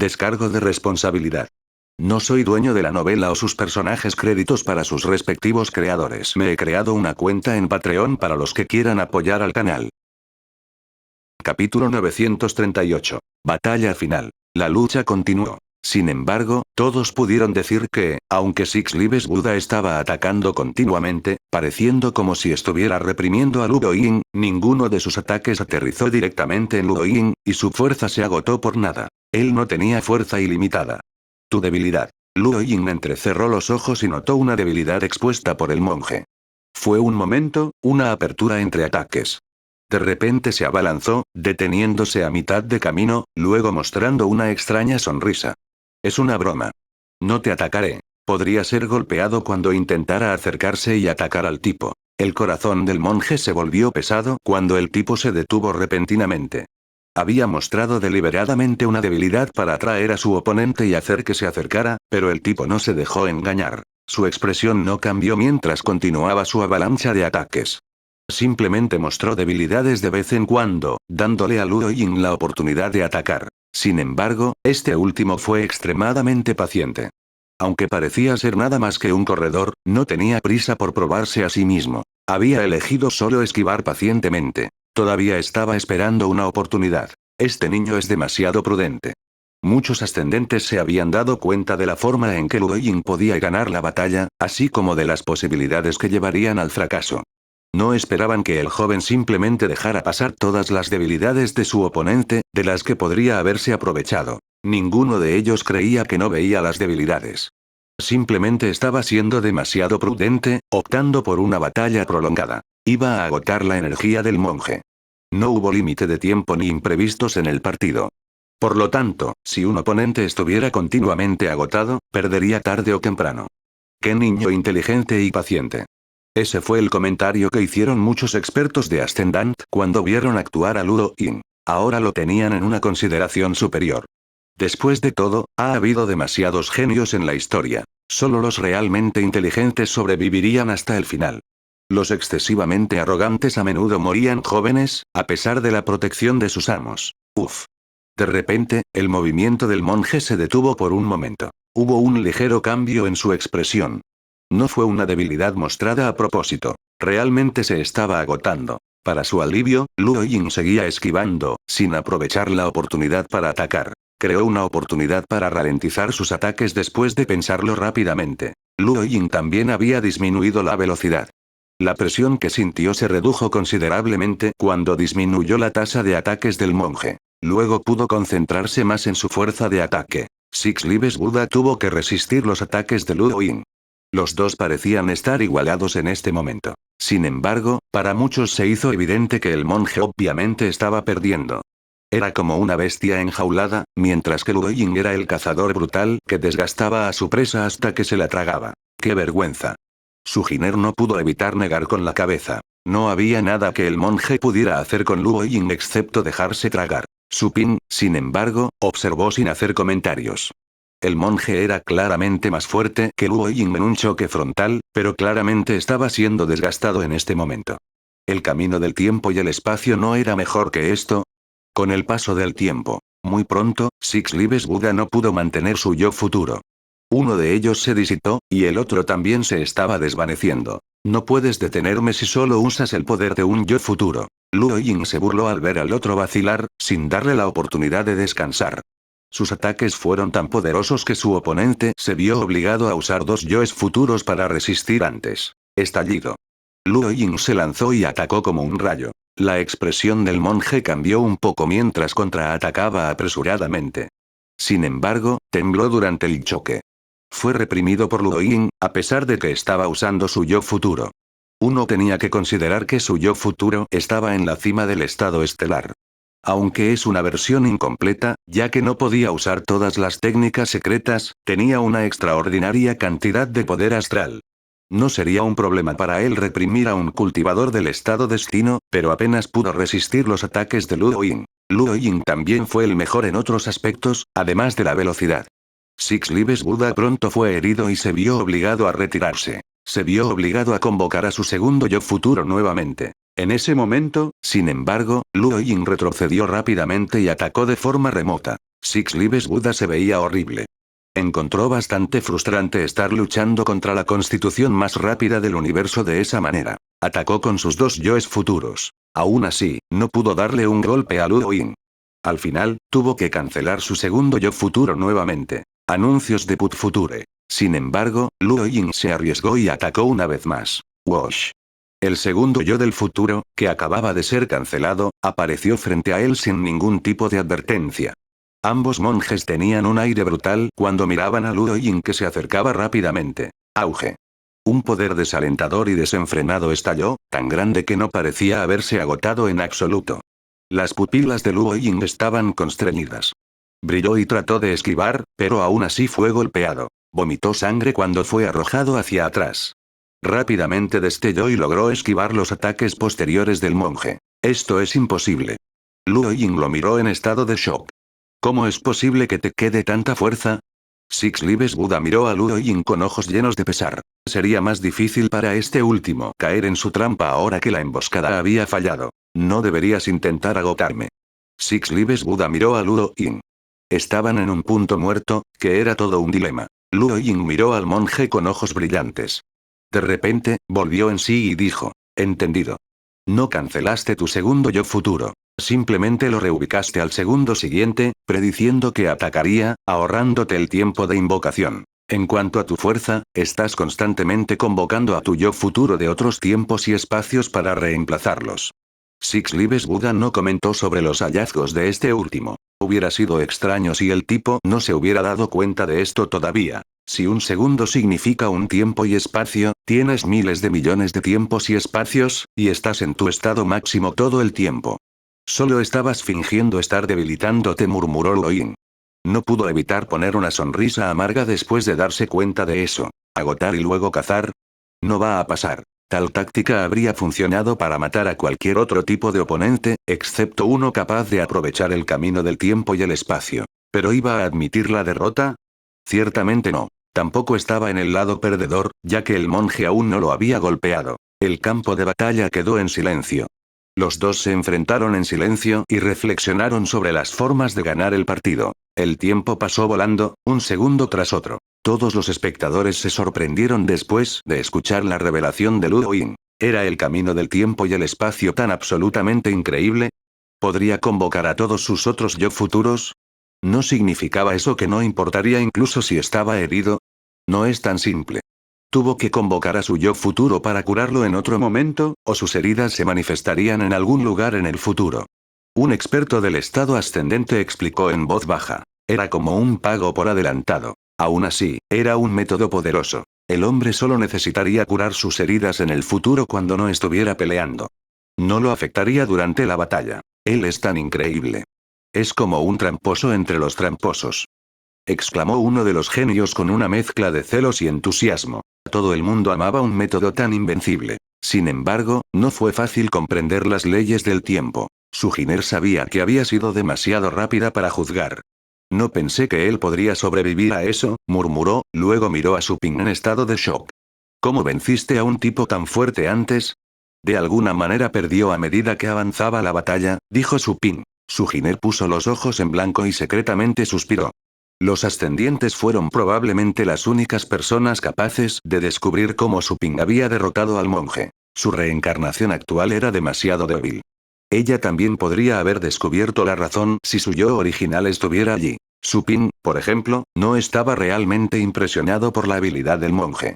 Descargo de responsabilidad. No soy dueño de la novela o sus personajes, créditos para sus respectivos creadores. Me he creado una cuenta en Patreon para los que quieran apoyar al canal. Capítulo 938. Batalla final. La lucha continuó. Sin embargo, todos pudieron decir que, aunque Six Lives Buddha estaba atacando continuamente, pareciendo como si estuviera reprimiendo a Luo Ying, ninguno de sus ataques aterrizó directamente en Luo Ying, y su fuerza se agotó por nada. Él no tenía fuerza ilimitada. Tu debilidad. Luo Ying entrecerró los ojos y notó una debilidad expuesta por el monje. Fue un momento, una apertura entre ataques. De repente se abalanzó, deteniéndose a mitad de camino, luego mostrando una extraña sonrisa. Es una broma. No te atacaré. Podría ser golpeado cuando intentara acercarse y atacar al tipo. El corazón del monje se volvió pesado cuando el tipo se detuvo repentinamente. Había mostrado deliberadamente una debilidad para atraer a su oponente y hacer que se acercara, pero el tipo no se dejó engañar. Su expresión no cambió mientras continuaba su avalancha de ataques. Simplemente mostró debilidades de vez en cuando, dándole a Luo Ying la oportunidad de atacar. Sin embargo, este último fue extremadamente paciente. Aunque parecía ser nada más que un corredor, no tenía prisa por probarse a sí mismo. Había elegido solo esquivar pacientemente. Todavía estaba esperando una oportunidad. Este niño es demasiado prudente. Muchos ascendentes se habían dado cuenta de la forma en que Luo Ying podía ganar la batalla, así como de las posibilidades que llevarían al fracaso. No esperaban que el joven simplemente dejara pasar todas las debilidades de su oponente, de las que podría haberse aprovechado. Ninguno de ellos creía que no veía las debilidades. Simplemente estaba siendo demasiado prudente, optando por una batalla prolongada. Iba a agotar la energía del monje. No hubo límite de tiempo ni imprevistos en el partido. Por lo tanto, si un oponente estuviera continuamente agotado, perdería tarde o temprano. ¡Qué niño inteligente y paciente! Ese fue el comentario que hicieron muchos expertos de Ascendant cuando vieron actuar a Luo Ying. Ahora lo tenían en una consideración superior. Después de todo, ha habido demasiados genios en la historia. Solo los realmente inteligentes sobrevivirían hasta el final. Los excesivamente arrogantes a menudo morían jóvenes, a pesar de la protección de sus amos. Uf. De repente, el movimiento del monje se detuvo por un momento. Hubo un ligero cambio en su expresión. No fue una debilidad mostrada a propósito. Realmente se estaba agotando. Para su alivio, Luo Ying seguía esquivando, sin aprovechar la oportunidad para atacar. Creó una oportunidad para ralentizar sus ataques después de pensarlo rápidamente. Luo Ying también había disminuido la velocidad. La presión que sintió se redujo considerablemente cuando disminuyó la tasa de ataques del monje. Luego pudo concentrarse más en su fuerza de ataque. Six Lives Buddha tuvo que resistir los ataques de Luo Ying. Los dos parecían estar igualados en este momento. Sin embargo, para muchos se hizo evidente que el monje obviamente estaba perdiendo. Era como una bestia enjaulada, mientras que Luo Ying era el cazador brutal que desgastaba a su presa hasta que se la tragaba. ¡Qué vergüenza! Su Jiner no pudo evitar negar con la cabeza. No había nada que el monje pudiera hacer con Luo Ying excepto dejarse tragar. Su Pin, sin embargo, observó sin hacer comentarios. El monje era claramente más fuerte que Luo Ying en un choque frontal, pero claramente estaba siendo desgastado en este momento. ¿El camino del tiempo y el espacio no era mejor que esto? Con el paso del tiempo, muy pronto, Six Lives Buddha no pudo mantener su yo futuro. Uno de ellos se disipó, y el otro también se estaba desvaneciendo. No puedes detenerme si solo usas el poder de un yo futuro. Luo Ying se burló al ver al otro vacilar, sin darle la oportunidad de descansar. Sus ataques fueron tan poderosos que su oponente se vio obligado a usar dos yoes futuros para resistir antes. Estallido. Luo Ying se lanzó y atacó como un rayo. La expresión del monje cambió un poco mientras contraatacaba apresuradamente. Sin embargo, tembló durante el choque. Fue reprimido por Luo Ying, a pesar de que estaba usando su yo futuro. Uno tenía que considerar que su yo futuro estaba en la cima del estado estelar. Aunque es una versión incompleta, ya que no podía usar todas las técnicas secretas, tenía una extraordinaria cantidad de poder astral. No sería un problema para él reprimir a un cultivador del estado destino, pero apenas pudo resistir los ataques de Luo Ying. Luo Ying también fue el mejor en otros aspectos, además de la velocidad. Six Lives Buddha pronto fue herido y se vio obligado a retirarse. Se vio obligado a convocar a su segundo yo futuro nuevamente. En ese momento, sin embargo, Luo Ying retrocedió rápidamente y atacó de forma remota. Six Lives Buda se veía horrible. Encontró bastante frustrante estar luchando contra la constitución más rápida del universo de esa manera. Atacó con sus dos yoes futuros. Aún así, no pudo darle un golpe a Luo Yin. Al final, tuvo que cancelar su segundo yo futuro nuevamente. Anuncios de Put Future. Sin embargo, Luo Yin se arriesgó y atacó una vez más. Wash. El segundo yo del futuro, que acababa de ser cancelado, apareció frente a él sin ningún tipo de advertencia. Ambos monjes tenían un aire brutal cuando miraban a Luo Yin que se acercaba rápidamente. Auge. Un poder desalentador y desenfrenado estalló, tan grande que no parecía haberse agotado en absoluto. Las pupilas de Luo Yin estaban constreñidas. Brilló y trató de esquivar, pero aún así fue golpeado. Vomitó sangre cuando fue arrojado hacia atrás. Rápidamente destelló y logró esquivar los ataques posteriores del monje. Esto es imposible. Luo Yin lo miró en estado de shock. ¿Cómo es posible que te quede tanta fuerza? Six Lives Buda miró a Luo Yin con ojos llenos de pesar. Sería más difícil para este último caer en su trampa ahora que la emboscada había fallado. No deberías intentar agotarme. Six Lives Buda miró a Luo Yin. Estaban en un punto muerto, que era todo un dilema. Luo Yin miró al monje con ojos brillantes. De repente, volvió en sí y dijo: entendido. No cancelaste tu segundo yo futuro. Simplemente lo reubicaste al segundo siguiente, prediciendo que atacaría, ahorrándote el tiempo de invocación. En cuanto a tu fuerza, estás constantemente convocando a tu yo futuro de otros tiempos y espacios para reemplazarlos. Six Lives Buda no comentó sobre los hallazgos de este último. Hubiera sido extraño si el tipo no se hubiera dado cuenta de esto todavía. Si un segundo significa un tiempo y espacio, tienes miles de millones de tiempos y espacios, y estás en tu estado máximo todo el tiempo. Solo estabas fingiendo estar debilitándote, murmuró Luo Yin. No pudo evitar poner una sonrisa amarga después de darse cuenta de eso. ¿Agotar y luego cazar? No va a pasar. Tal táctica habría funcionado para matar a cualquier otro tipo de oponente, excepto uno capaz de aprovechar el camino del tiempo y el espacio. ¿Pero iba a admitir la derrota? Ciertamente no. Tampoco estaba en el lado perdedor, ya que el monje aún no lo había golpeado. El campo de batalla quedó en silencio. Los dos se enfrentaron en silencio y reflexionaron sobre las formas de ganar el partido. El tiempo pasó volando, un segundo tras otro. Todos los espectadores se sorprendieron después de escuchar la revelación de Luo Yin. ¿Era el camino del tiempo y el espacio tan absolutamente increíble? ¿Podría convocar a todos sus otros yo futuros? ¿No significaba eso que no importaría incluso si estaba herido? No es tan simple. Tuvo que convocar a su yo futuro para curarlo en otro momento, o sus heridas se manifestarían en algún lugar en el futuro. Un experto del estado ascendente explicó en voz baja. Era como un pago por adelantado. Aún así, era un método poderoso. El hombre solo necesitaría curar sus heridas en el futuro cuando no estuviera peleando. No lo afectaría durante la batalla. Él es tan increíble. Es como un tramposo entre los tramposos. Exclamó uno de los genios con una mezcla de celos y entusiasmo. Todo el mundo amaba un método tan invencible. Sin embargo, no fue fácil comprender las leyes del tiempo. Su Jiner sabía que había sido demasiado rápida para juzgar. No pensé que él podría sobrevivir a eso, murmuró, luego miró a Su Ping en estado de shock. ¿Cómo venciste a un tipo tan fuerte antes? De alguna manera perdió a medida que avanzaba la batalla, dijo Su Ping. Su Jiner puso los ojos en blanco y secretamente suspiró. Los ascendientes fueron probablemente las únicas personas capaces de descubrir cómo Su Ping había derrotado al monje. Su reencarnación actual era demasiado débil. Ella también podría haber descubierto la razón si su yo original estuviera allí. Su Ping, por ejemplo, no estaba realmente impresionado por la habilidad del monje.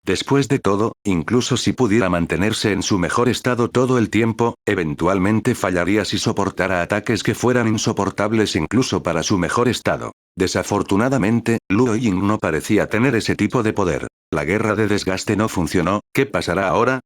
Después de todo, incluso si pudiera mantenerse en su mejor estado todo el tiempo, eventualmente fallaría si soportara ataques que fueran insoportables incluso para su mejor estado. Desafortunadamente, Luo Yin no parecía tener ese tipo de poder. La guerra de desgaste no funcionó, ¿qué pasará ahora?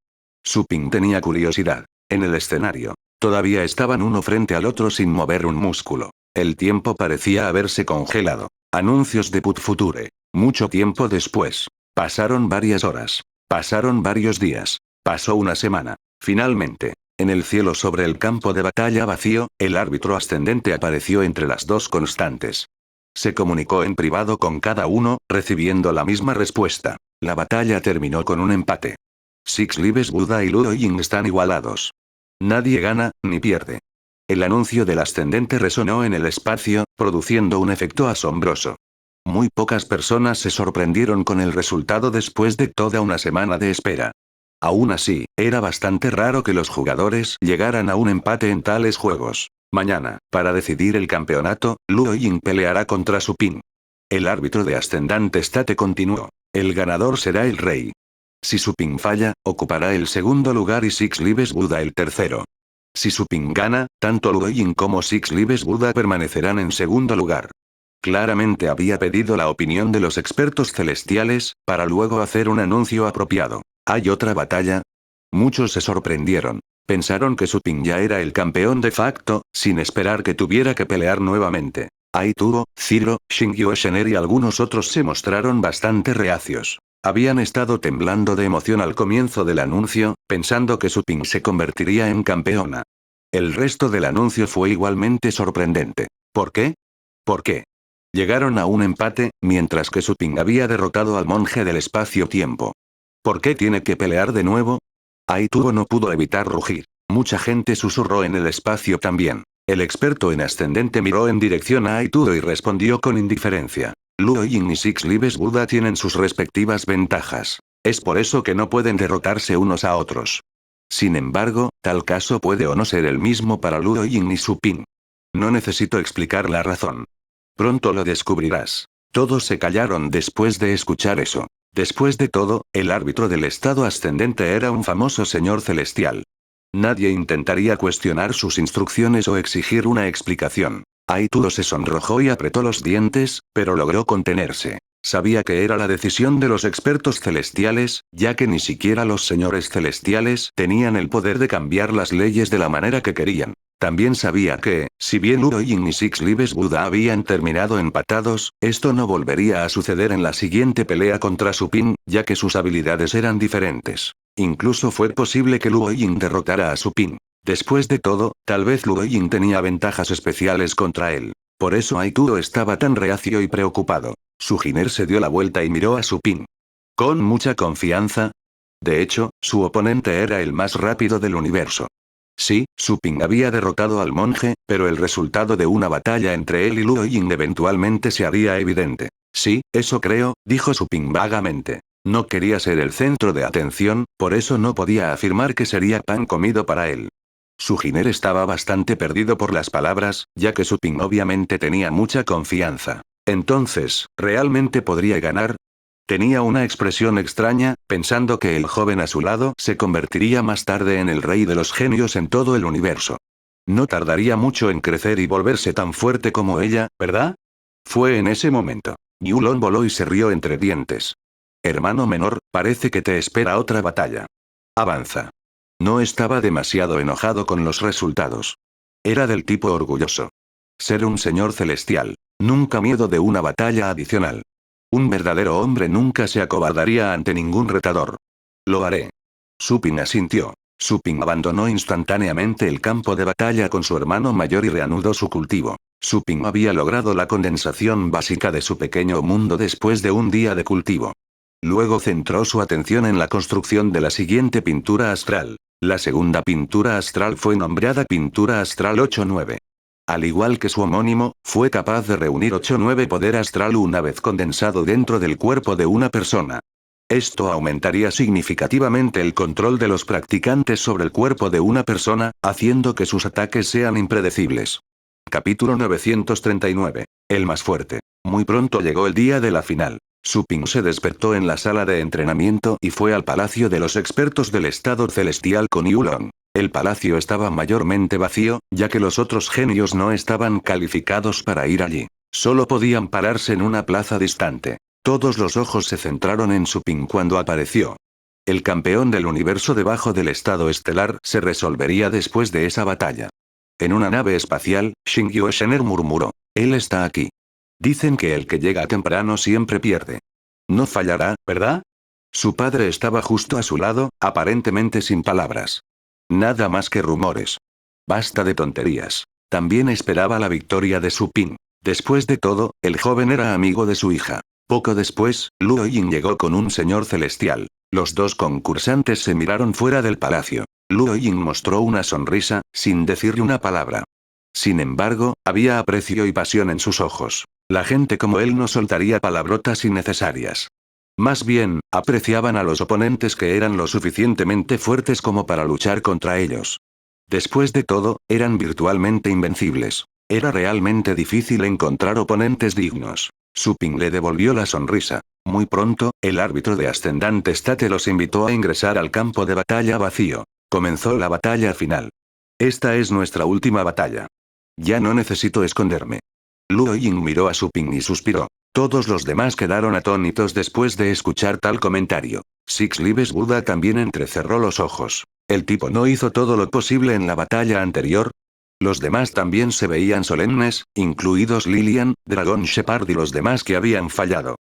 Su Ping tenía curiosidad. En el escenario. Todavía estaban uno frente al otro sin mover un músculo. El tiempo parecía haberse congelado. Anuncios de Put Future. Mucho tiempo después. Pasaron varias horas. Pasaron varios días. Pasó una semana. Finalmente, en el cielo sobre el campo de batalla vacío, el árbitro ascendente apareció entre las dos constantes. Se comunicó en privado con cada uno, recibiendo la misma respuesta. La batalla terminó con un empate. Six Lives Buda y Luo Yin están igualados. Nadie gana, ni pierde. El anuncio del ascendente resonó en el espacio, produciendo un efecto asombroso. Muy pocas personas se sorprendieron con el resultado después de toda una semana de espera. Aún así, era bastante raro que los jugadores llegaran a un empate en tales juegos. Mañana, para decidir el campeonato, Luo Ying peleará contra Su Ping. El árbitro de ascendente State continuó. El ganador será el rey. Si Su Ping falla, ocupará el segundo lugar y Six Lives Buddha el tercero. Si Su Ping gana, tanto Luo Ying como Six Lives Buddha permanecerán en segundo lugar. Claramente había pedido la opinión de los expertos celestiales, para luego hacer un anuncio apropiado. ¿Hay otra batalla? Muchos se sorprendieron. Pensaron que Su Ping ya era el campeón de facto, sin esperar que tuviera que pelear nuevamente. Aituo, Ziro, Xingyu Shener y algunos otros se mostraron bastante reacios. Habían estado temblando de emoción al comienzo del anuncio, pensando que Su Ping se convertiría en campeona. El resto del anuncio fue igualmente sorprendente. ¿Por qué? ¿Por qué? Llegaron a un empate, mientras que Su Ping había derrotado al monje del espacio-tiempo. ¿Por qué tiene que pelear de nuevo? Aituo no pudo evitar rugir. Mucha gente susurró en el espacio también. El experto en ascendente miró en dirección a Aituo y respondió con indiferencia. Luo Ying y Six Lives Buddha tienen sus respectivas ventajas. Es por eso que no pueden derrotarse unos a otros. Sin embargo, tal caso puede o no ser el mismo para Luo Ying y Su Ping. No necesito explicar la razón. Pronto lo descubrirás. Todos se callaron después de escuchar eso. Después de todo, el árbitro del estado ascendente era un famoso señor celestial. Nadie intentaría cuestionar sus instrucciones o exigir una explicación. Aituo se sonrojó y apretó los dientes, pero logró contenerse. Sabía que era la decisión de los expertos celestiales, ya que ni siquiera los señores celestiales tenían el poder de cambiar las leyes de la manera que querían. También sabía que, si bien Luo Ying y Six Lives Buddha habían terminado empatados, esto no volvería a suceder en la siguiente pelea contra Su Ping, ya que sus habilidades eran diferentes. Incluso fue posible que Luo Ying derrotara a Su Ping. Después de todo, tal vez Luo Ying tenía ventajas especiales contra él. Por eso Aituo estaba tan reacio y preocupado. Su Jiner se dio la vuelta y miró a Su Ping. Con mucha confianza. De hecho, su oponente era el más rápido del universo. Sí, Su Ping había derrotado al monje, pero el resultado de una batalla entre él y Luo Ying eventualmente se haría evidente. Sí, eso creo, dijo Su Ping vagamente. No quería ser el centro de atención, por eso no podía afirmar que sería pan comido para él. Su Jiner estaba bastante perdido por las palabras, ya que Su Ping obviamente tenía mucha confianza. Entonces, ¿realmente podría ganar? Tenía una expresión extraña, pensando que el joven a su lado se convertiría más tarde en el rey de los genios en todo el universo. No tardaría mucho en crecer y volverse tan fuerte como ella, ¿verdad? Fue en ese momento. Yulon voló y se rió entre dientes. Hermano menor, parece que te espera otra batalla. Avanza. No estaba demasiado enojado con los resultados. Era del tipo orgulloso. Ser un señor celestial. Nunca miedo de una batalla adicional. Un verdadero hombre nunca se acobardaría ante ningún retador. Lo haré. Su Ping asintió. Su Ping abandonó instantáneamente el campo de batalla con su hermano mayor y reanudó su cultivo. Su Ping había logrado la condensación básica de su pequeño mundo después de un día de cultivo. Luego centró su atención en la construcción de la siguiente pintura astral. La segunda pintura astral fue nombrada Pintura Astral 8-9. Al igual que su homónimo, fue capaz de reunir 8-9 poder astral una vez condensado dentro del cuerpo de una persona. Esto aumentaría significativamente el control de los practicantes sobre el cuerpo de una persona, haciendo que sus ataques sean impredecibles. Capítulo 939. El más fuerte. Muy pronto llegó el día de la final. Su Ping se despertó en la sala de entrenamiento y fue al palacio de los expertos del estado celestial con Yulong. El palacio estaba mayormente vacío, ya que los otros genios no estaban calificados para ir allí. Solo podían pararse en una plaza distante. Todos los ojos se centraron en Su Ping cuando apareció. El campeón del universo debajo del estado estelar se resolvería después de esa batalla. En una nave espacial, Xingyu Shener murmuró. Él está aquí. Dicen que el que llega temprano siempre pierde. No fallará, ¿verdad? Su padre estaba justo a su lado, aparentemente sin palabras. Nada más que rumores. Basta de tonterías. También esperaba la victoria de Su Ping. Después de todo, el joven era amigo de su hija. Poco después, Luo Ying llegó con un señor celestial. Los dos concursantes se miraron fuera del palacio. Luo Ying mostró una sonrisa, sin decirle una palabra. Sin embargo, había aprecio y pasión en sus ojos. La gente como él no soltaría palabrotas innecesarias. Más bien, apreciaban a los oponentes que eran lo suficientemente fuertes como para luchar contra ellos. Después de todo, eran virtualmente invencibles. Era realmente difícil encontrar oponentes dignos. Su Ping le devolvió la sonrisa. Muy pronto, el árbitro de Ascendant State los invitó a ingresar al campo de batalla vacío. Comenzó la batalla final. Esta es nuestra última batalla. Ya no necesito esconderme. Luo Ying miró a Su Ping y suspiró. Todos los demás quedaron atónitos después de escuchar tal comentario. Six Lives Buda también entrecerró los ojos. ¿El tipo no hizo todo lo posible en la batalla anterior? Los demás también se veían solemnes, incluidos Lilian, Dragon Shepard y los demás que habían fallado.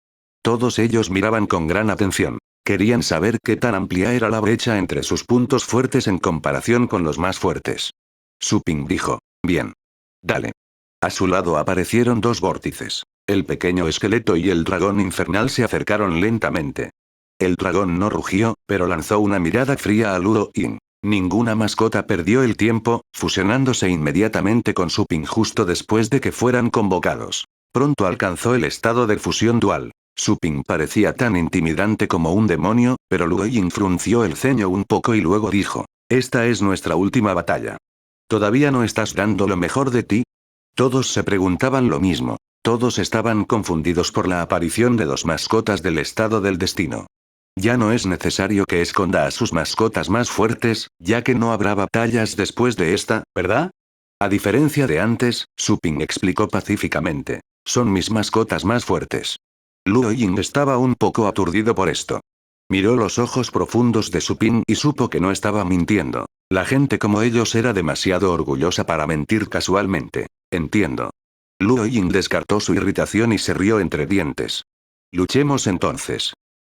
Todos ellos miraban con gran atención. Querían saber qué tan amplia era la brecha entre sus puntos fuertes en comparación con los más fuertes. Su Ping dijo, bien. Dale. A su lado aparecieron dos vórtices. El pequeño esqueleto y el dragón infernal se acercaron lentamente. El dragón no rugió, pero lanzó una mirada fría a Luo Ying. Ninguna mascota perdió el tiempo, fusionándose inmediatamente con Su Ping justo después de que fueran convocados. Pronto alcanzó el estado de fusión dual. Su Ping parecía tan intimidante como un demonio, pero Luo Ying frunció el ceño un poco y luego dijo, esta es nuestra última batalla. ¿Todavía no estás dando lo mejor de ti? Todos se preguntaban lo mismo. Todos estaban confundidos por la aparición de dos mascotas del estado del destino. Ya no es necesario que esconda a sus mascotas más fuertes, ya que no habrá batallas después de esta, ¿verdad? A diferencia de antes, Su Ping explicó pacíficamente. Son mis mascotas más fuertes. Luo Ying estaba un poco aturdido por esto. Miró los ojos profundos de Su Ping y supo que no estaba mintiendo. La gente como ellos era demasiado orgullosa para mentir casualmente. Entiendo. Luo Ying descartó su irritación y se rió entre dientes. Luchemos entonces.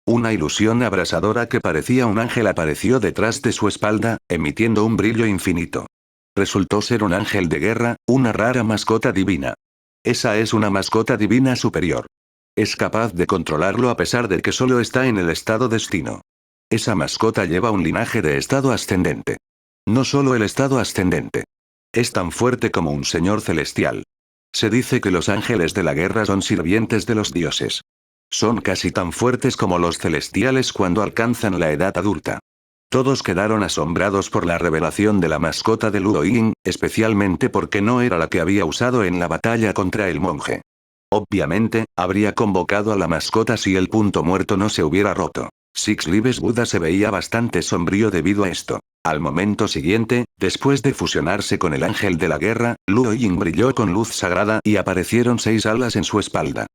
Una ilusión abrasadora que parecía un ángel apareció detrás de su espalda, emitiendo un brillo infinito. Resultó ser un ángel de guerra, una rara mascota divina. Esa es una mascota divina superior. Es capaz de controlarlo a pesar de que solo está en el estado destino. Esa mascota lleva un linaje de estado ascendente. No solo el estado ascendente. Es tan fuerte como un señor celestial. Se dice que los ángeles de la guerra son sirvientes de los dioses. Son casi tan fuertes como los celestiales cuando alcanzan la edad adulta. Todos quedaron asombrados por la revelación de la mascota de Luo Ying, especialmente porque no era la que había usado en la batalla contra el monje. Obviamente, habría convocado a la mascota si el punto muerto no se hubiera roto. Six Lives Buda se veía bastante sombrío debido a esto. Al momento siguiente, después de fusionarse con el ángel de la guerra, Luo Ying brilló con luz sagrada y aparecieron 6 alas en su espalda.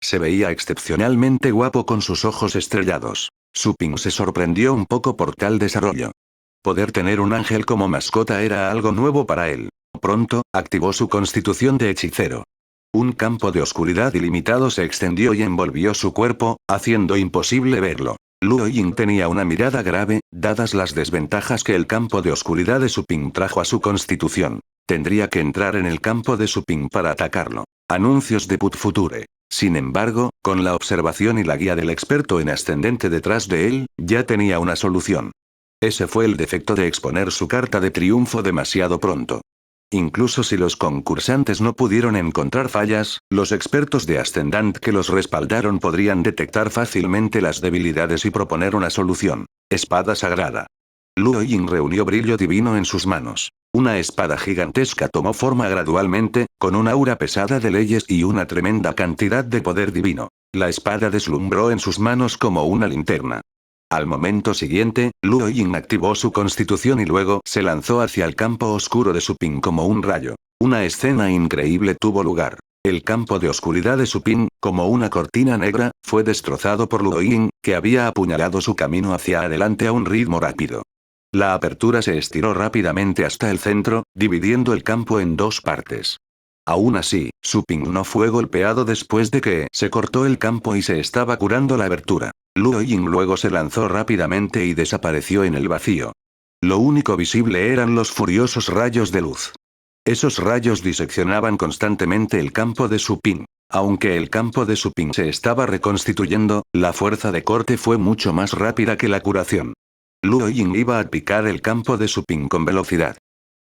Se veía excepcionalmente guapo con sus ojos estrellados. Su Ping se sorprendió un poco por tal desarrollo. Poder tener un ángel como mascota era algo nuevo para él. Pronto, activó su constitución de hechicero. Un campo de oscuridad ilimitado se extendió y envolvió su cuerpo, haciendo imposible verlo. Luo Ying tenía una mirada grave, dadas las desventajas que el campo de oscuridad de Su Ping trajo a su constitución. Tendría que entrar en el campo de Su Ping para atacarlo. Anuncios de Put Future. Sin embargo, con la observación y la guía del experto en ascendente detrás de él, ya tenía una solución. Ese fue el defecto de exponer su carta de triunfo demasiado pronto. Incluso si los concursantes no pudieron encontrar fallas, los expertos de Ascendant que los respaldaron podrían detectar fácilmente las debilidades y proponer una solución. Espada sagrada. Luo Ying reunió brillo divino en sus manos. Una espada gigantesca tomó forma gradualmente, con una aura pesada de leyes y una tremenda cantidad de poder divino. La espada deslumbró en sus manos como una linterna. Al momento siguiente, Luo Ying activó su constitución y luego se lanzó hacia el campo oscuro de Su Ping como un rayo. Una escena increíble tuvo lugar. El campo de oscuridad de Su Ping, como una cortina negra, fue destrozado por Luo Ying, que había apuñalado su camino hacia adelante a un ritmo rápido. La apertura se estiró rápidamente hasta el centro, dividiendo el campo en 2 partes. Aún así, Su Ping no fue golpeado después de que se cortó el campo y se estaba curando la abertura. Luo Ying luego se lanzó rápidamente y desapareció en el vacío. Lo único visible eran los furiosos rayos de luz. Esos rayos diseccionaban constantemente el campo de Su Ping. Aunque el campo de Su Ping se estaba reconstituyendo, la fuerza de corte fue mucho más rápida que la curación. Luo Ying iba a picar el campo de Su Ping con velocidad.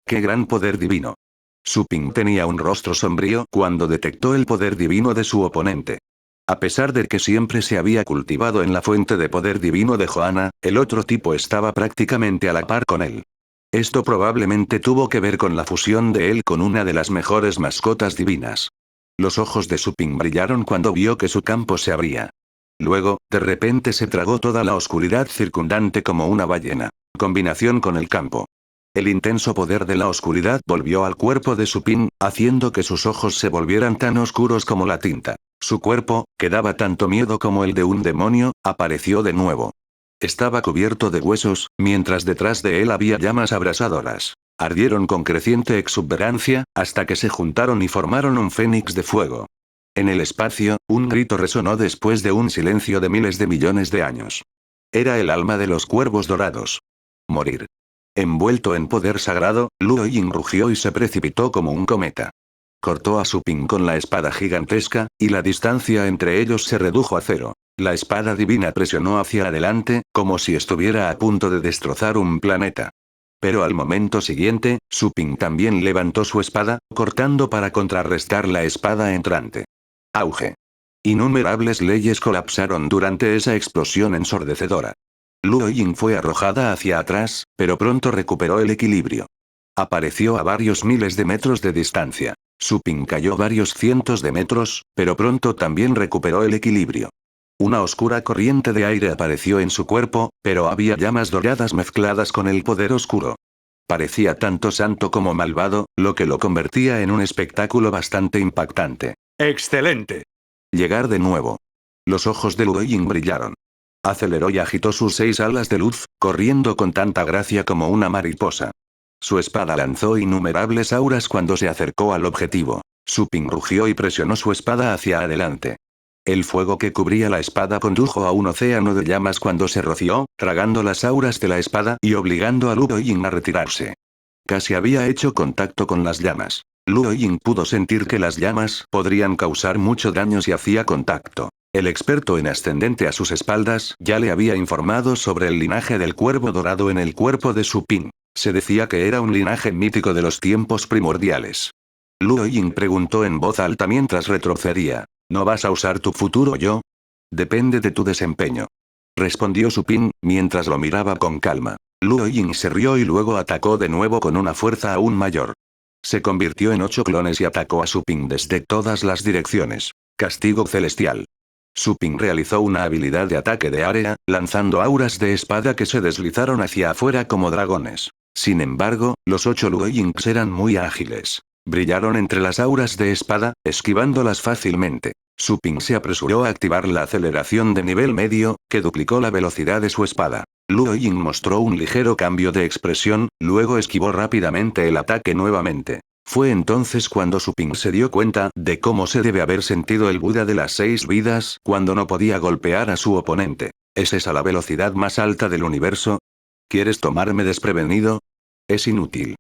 ¡Qué gran poder divino! Su Ping tenía un rostro sombrío cuando detectó el poder divino de su oponente. A pesar de que siempre se había cultivado en la fuente de poder divino de Johanna, el otro tipo estaba prácticamente a la par con él. Esto probablemente tuvo que ver con la fusión de él con una de las mejores mascotas divinas. Los ojos de Su Ping brillaron cuando vio que su campo se abría. Luego, de repente se tragó toda la oscuridad circundante como una ballena. Combinación con el campo. El intenso poder de la oscuridad volvió al cuerpo de Su Ping, haciendo que sus ojos se volvieran tan oscuros como la tinta. Su cuerpo, que daba tanto miedo como el de un demonio, apareció de nuevo. Estaba cubierto de huesos, mientras detrás de él había llamas abrasadoras. Ardieron con creciente exuberancia, hasta que se juntaron y formaron un fénix de fuego. En el espacio, un grito resonó después de un silencio de miles de millones de años. Era el alma de los cuervos dorados. Morir. Envuelto en poder sagrado, Luo Ying rugió y se precipitó como un cometa. Cortó a Su Ping con la espada gigantesca, y la distancia entre ellos se redujo a cero. La espada divina presionó hacia adelante, como si estuviera a punto de destrozar un planeta. Pero al momento siguiente, Su Ping también levantó su espada, cortando para contrarrestar la espada entrante. Auge. Innumerables leyes colapsaron durante esa explosión ensordecedora. Luo Ying fue arrojada hacia atrás, pero pronto recuperó el equilibrio. Apareció a varios miles de metros de distancia. Su Ping cayó varios cientos de metros, pero pronto también recuperó el equilibrio. Una oscura corriente de aire apareció en su cuerpo, pero había llamas doradas mezcladas con el poder oscuro. Parecía tanto santo como malvado, lo que lo convertía en un espectáculo bastante impactante. ¡Excelente! Llegar de nuevo. Los ojos de Luo Ying brillaron. Aceleró y agitó sus 6 alas de luz, corriendo con tanta gracia como una mariposa. Su espada lanzó innumerables auras cuando se acercó al objetivo. Su Ping rugió y presionó su espada hacia adelante. El fuego que cubría la espada condujo a un océano de llamas cuando se roció, tragando las auras de la espada y obligando a Luo Ying a retirarse. Casi había hecho contacto con las llamas. Luo Ying pudo sentir que las llamas podrían causar mucho daño si hacía contacto. El experto en ascendente a sus espaldas ya le había informado sobre el linaje del cuervo dorado en el cuerpo de Su Ping. Se decía que era un linaje mítico de los tiempos primordiales. Luo Ying preguntó en voz alta mientras retrocedía. ¿No vas a usar tu futuro yo? Depende de tu desempeño. Respondió Su Ping, mientras lo miraba con calma. Luo Ying se rió y luego atacó de nuevo con una fuerza aún mayor. Se convirtió en 8 clones y atacó a Su Ping desde todas las direcciones. Castigo celestial. Su Ping realizó una habilidad de ataque de área, lanzando auras de espada que se deslizaron hacia afuera como dragones. Sin embargo, los 8 Luo Yings eran muy ágiles. Brillaron entre las auras de espada, esquivándolas fácilmente. Su Ping se apresuró a activar la aceleración de nivel medio, que duplicó la velocidad de su espada. Luo Ying mostró un ligero cambio de expresión, luego esquivó rápidamente el ataque nuevamente. Fue entonces cuando Su Ping se dio cuenta de cómo se debe haber sentido el Buda de las 6 vidas cuando no podía golpear a su oponente. ¿Es esa la velocidad más alta del universo? ¿Quieres tomarme desprevenido? Es inútil.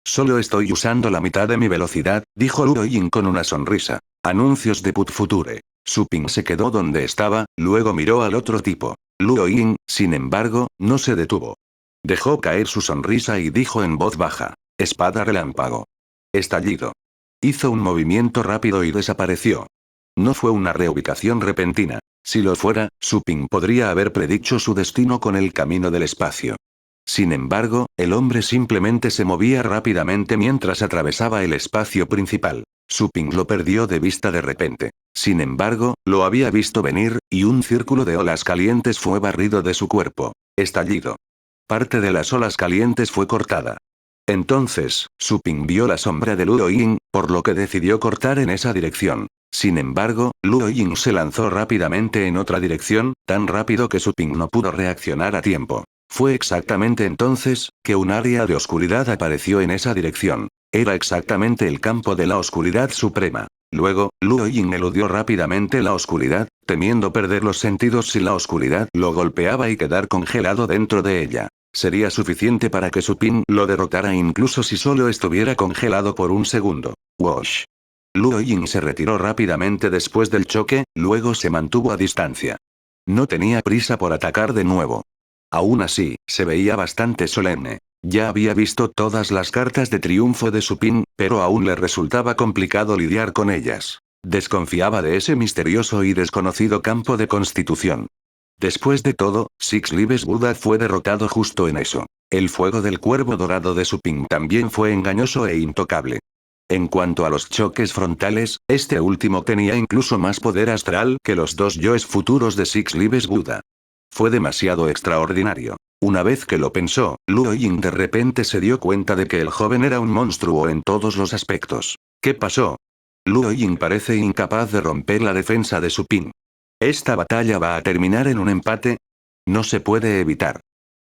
Solo estoy usando la mitad de mi velocidad, dijo Luo Ying con una sonrisa. Anuncios de Put Future. Su Ping se quedó donde estaba, luego miró al otro tipo. Luo Ying, sin embargo, no se detuvo. Dejó caer su sonrisa y dijo en voz baja. Espada relámpago. Estallido. Hizo un movimiento rápido y desapareció. No fue una reubicación repentina. Si lo fuera, Su Ping podría haber predicho su destino con el camino del espacio. Sin embargo, el hombre simplemente se movía rápidamente mientras atravesaba el espacio principal. Su Ping lo perdió de vista de repente. Sin embargo, lo había visto venir, y un círculo de olas calientes fue barrido de su cuerpo. Estallido. Parte de las olas calientes fue cortada. Entonces, Su Ping vio la sombra de Luo Ying, por lo que decidió cortar en esa dirección. Sin embargo, Luo Ying se lanzó rápidamente en otra dirección, tan rápido que Su Ping no pudo reaccionar a tiempo. Fue exactamente entonces, que un área de oscuridad apareció en esa dirección. Era exactamente el campo de la oscuridad suprema. Luego, Luo Ying eludió rápidamente la oscuridad, temiendo perder los sentidos si la oscuridad lo golpeaba y quedar congelado dentro de ella. Sería suficiente para que Su Ping lo derrotara incluso si solo estuviera congelado por un segundo. Wosh. Luo Ying se retiró rápidamente después del choque, luego se mantuvo a distancia. No tenía prisa por atacar de nuevo. Aún así, se veía bastante solemne. Ya había visto todas las cartas de triunfo de Supin, pero aún le resultaba complicado lidiar con ellas. Desconfiaba de ese misterioso y desconocido campo de constitución. Después de todo, Six Lives Buddha fue derrotado justo en eso. El fuego del cuervo dorado de Supin también fue engañoso e intocable. En cuanto a los choques frontales, este último tenía incluso más poder astral que los dos yoes futuros de Six Lives Buddha. Fue demasiado extraordinario. Una vez que lo pensó, Luo Ying de repente se dio cuenta de que el joven era un monstruo en todos los aspectos. ¿Qué pasó? Luo Ying parece incapaz de romper la defensa de Supin. ¿Esta batalla va a terminar en un empate? No se puede evitar.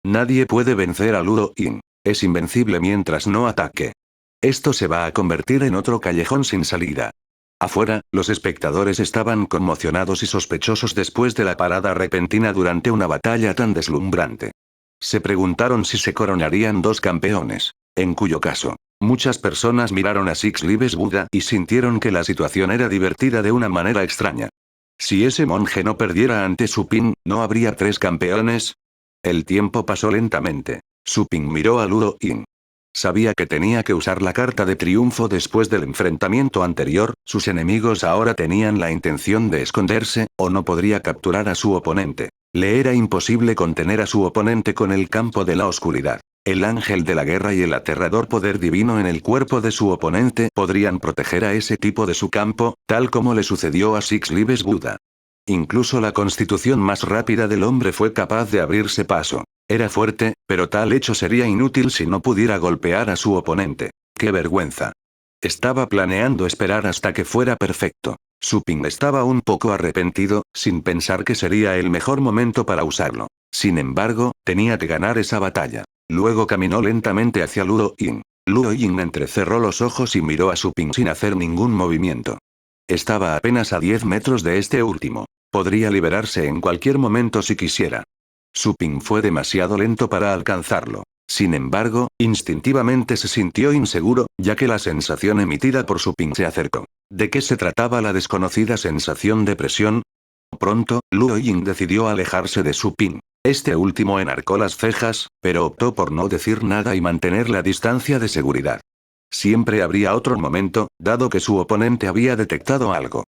Nadie puede vencer a Luo Ying. Es invencible mientras no ataque. Esto se va a convertir en otro callejón sin salida. Afuera, los espectadores estaban conmocionados y sospechosos después de la parada repentina durante una batalla tan deslumbrante. Se preguntaron si se coronarían dos campeones. En cuyo caso, muchas personas miraron a Six Lives Buddha y sintieron que la situación era divertida de una manera extraña. Si ese monje no perdiera ante Supin, ¿no habría tres campeones? El tiempo pasó lentamente. Supin miró a Luo Ying. Sabía que tenía que usar la carta de triunfo después del enfrentamiento anterior, sus enemigos ahora tenían la intención de esconderse, o no podría capturar a su oponente. Le era imposible contener a su oponente con el campo de la oscuridad. El ángel de la guerra y el aterrador poder divino en el cuerpo de su oponente podrían proteger a ese tipo de su campo, tal como le sucedió a Six Lives Buddha. Incluso la constitución más rápida del hombre fue capaz de abrirse paso. Era fuerte, pero tal hecho sería inútil si no pudiera golpear a su oponente. ¡Qué vergüenza! Estaba planeando esperar hasta que fuera perfecto. Supin estaba un poco arrepentido, sin pensar que sería el mejor momento para usarlo. Sin embargo, tenía que ganar esa batalla. Luego caminó lentamente hacia Luo Ying. Luo Ying entrecerró los ojos y miró a Supin sin hacer ningún movimiento. Estaba apenas a 10 metros de este último. Podría liberarse en cualquier momento si quisiera. Supin fue demasiado lento para alcanzarlo. Sin embargo, instintivamente se sintió inseguro, ya que la sensación emitida por Supin se acercó. ¿De qué se trataba la desconocida sensación de presión? Pronto, Luo Ying decidió alejarse de Supin. Este último enarcó las cejas, pero optó por no decir nada y mantener la distancia de seguridad. Siempre habría otro momento, dado que su oponente había detectado algo.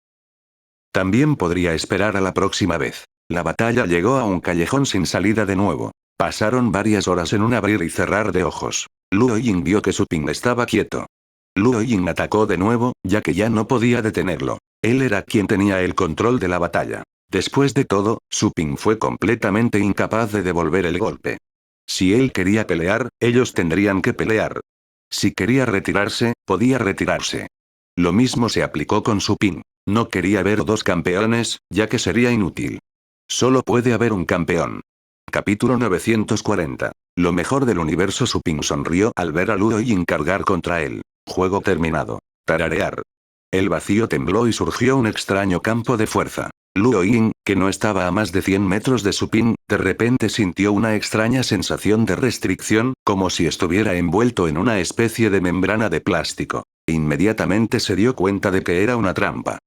También podría esperar a la próxima vez. La batalla llegó a un callejón sin salida de nuevo. Pasaron varias horas en un abrir y cerrar de ojos. Luo Ying vio que Supin estaba quieto. Luo Ying atacó de nuevo, ya que ya no podía detenerlo. Él era quien tenía el control de la batalla. Después de todo, Supin fue completamente incapaz de devolver el golpe. Si él quería pelear, ellos tendrían que pelear. Si quería retirarse, podía retirarse. Lo mismo se aplicó con Supin. No quería ver dos campeones, ya que sería inútil. Solo puede haber un campeón. Capítulo 940. Lo mejor del universo. Supin sonrió al ver a Luo Ying cargar contra él. Juego terminado. Tararear. El vacío tembló y surgió un extraño campo de fuerza. Luo Ying, que no estaba a más de 100 metros de Supin, de repente sintió una extraña sensación de restricción, como si estuviera envuelto en una especie de membrana de plástico. Inmediatamente se dio cuenta de que era una trampa.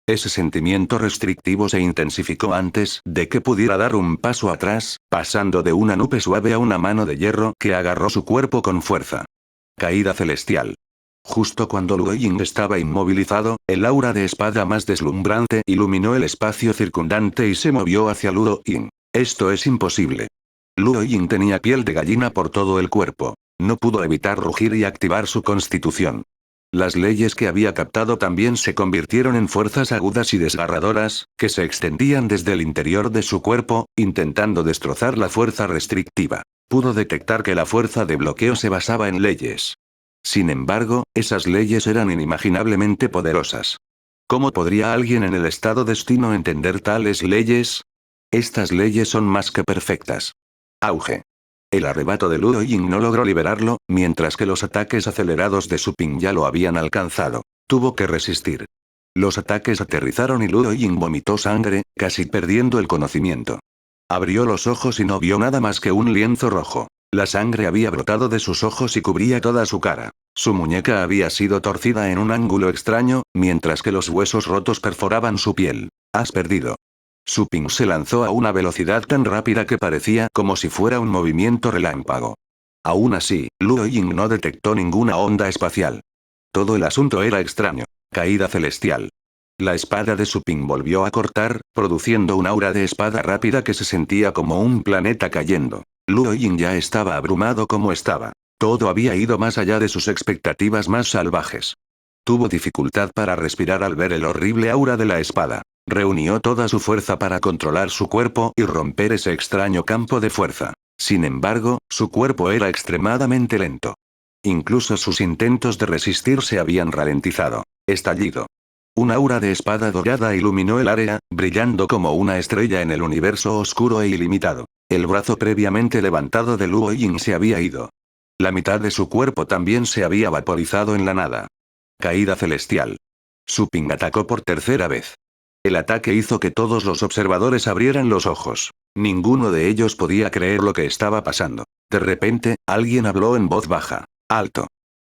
Ese sentimiento restrictivo se intensificó antes de que pudiera dar un paso atrás, pasando de una nube suave a una mano de hierro que agarró su cuerpo con fuerza. Caída celestial. Justo cuando Luo Ying estaba inmovilizado, el aura de espada más deslumbrante iluminó el espacio circundante y se movió hacia Luo Ying. Esto es imposible. Luo Ying tenía piel de gallina por todo el cuerpo. No pudo evitar rugir y activar su constitución. Las leyes que había captado también se convirtieron en fuerzas agudas y desgarradoras, que se extendían desde el interior de su cuerpo, intentando destrozar la fuerza restrictiva. Pudo detectar que la fuerza de bloqueo se basaba en leyes. Sin embargo, esas leyes eran inimaginablemente poderosas. ¿Cómo podría alguien en el estado destino entender tales leyes? Estas leyes son más que perfectas. Auge. El arrebato de Luo Ying no logró liberarlo, mientras que los ataques acelerados de Supin ya lo habían alcanzado. Tuvo que resistir. Los ataques aterrizaron y Luo Ying vomitó sangre, casi perdiendo el conocimiento. Abrió los ojos y no vio nada más que un lienzo rojo. La sangre había brotado de sus ojos y cubría toda su cara. Su muñeca había sido torcida en un ángulo extraño, mientras que los huesos rotos perforaban su piel. Has perdido. Su ping se lanzó a una velocidad tan rápida que parecía como si fuera un movimiento relámpago. Aún así, Luo Ying no detectó ninguna onda espacial. Todo el asunto era extraño. Caída celestial. La espada de Su Ping volvió a cortar, produciendo un aura de espada rápida que se sentía como un planeta cayendo. Luo Ying ya estaba abrumado como estaba. Todo había ido más allá de sus expectativas más salvajes. Tuvo dificultad para respirar al ver el horrible aura de la espada. Reunió toda su fuerza para controlar su cuerpo y romper ese extraño campo de fuerza. Sin embargo, su cuerpo era extremadamente lento. Incluso sus intentos de resistir se habían ralentizado. Estallido. Un aura de espada dorada iluminó el área, brillando como una estrella en el universo oscuro e ilimitado. El brazo previamente levantado de Luo Ying se había ido. La mitad de su cuerpo también se había vaporizado en la nada. Caída celestial. Su Ping atacó por tercera vez. El ataque hizo que todos los observadores abrieran los ojos. Ninguno de ellos podía creer lo que estaba pasando. De repente, alguien habló en voz baja. Alto.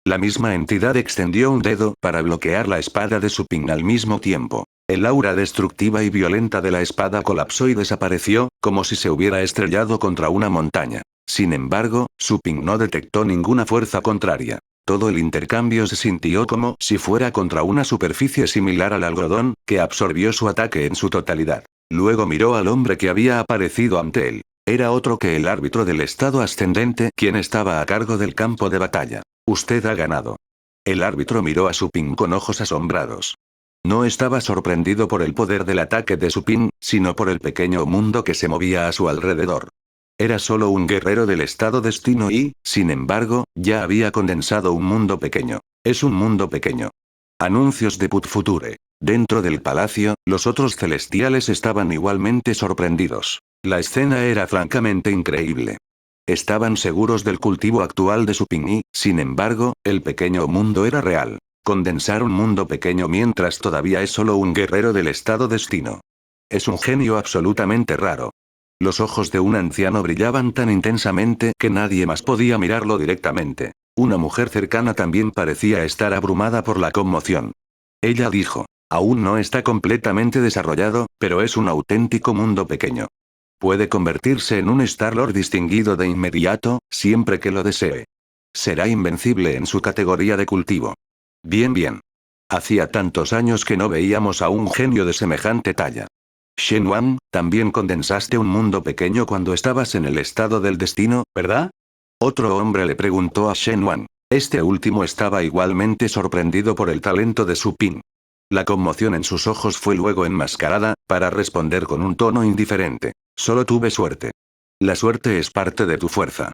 La misma entidad extendió un dedo para bloquear la espada de Su Ping al mismo tiempo. El aura destructiva y violenta de la espada colapsó y desapareció, como si se hubiera estrellado contra una montaña. Sin embargo, Su Ping no detectó ninguna fuerza contraria. Todo el intercambio se sintió como si fuera contra una superficie similar al algodón, que absorbió su ataque en su totalidad. Luego miró al hombre que había aparecido ante él. Era otro que el árbitro del estado ascendente, quien estaba a cargo del campo de batalla. Usted ha ganado. El árbitro miró a Su Ping con ojos asombrados. No estaba sorprendido por el poder del ataque de Su Ping, sino por el pequeño mundo que se movía a su alrededor. Era solo un guerrero del estado destino y, sin embargo, ya había condensado un mundo pequeño. Es un mundo pequeño. Anuncios de Put Future. Dentro del palacio, los otros celestiales estaban igualmente sorprendidos. La escena era francamente increíble. Estaban seguros del cultivo actual de Su Ping y, sin embargo, el pequeño mundo era real. Condensar un mundo pequeño mientras todavía es solo un guerrero del estado destino. Es un genio absolutamente raro. Los ojos de un anciano brillaban tan intensamente que nadie más podía mirarlo directamente. Una mujer cercana también parecía estar abrumada por la conmoción. Ella dijo, aún no está completamente desarrollado, pero es un auténtico mundo pequeño. Puede convertirse en un Star-Lord distinguido de inmediato, siempre que lo desee. Será invencible en su categoría de cultivo. Bien, bien. Hacía tantos años que no veíamos a un genio de semejante talla. Shen Wan, también condensaste un mundo pequeño cuando estabas en el estado del destino, ¿verdad? Otro hombre le preguntó a Shen Wan. Este último estaba igualmente sorprendido por el talento de Su Ping. La conmoción en sus ojos fue luego enmascarada, para responder con un tono indiferente. Solo tuve suerte. La suerte es parte de tu fuerza.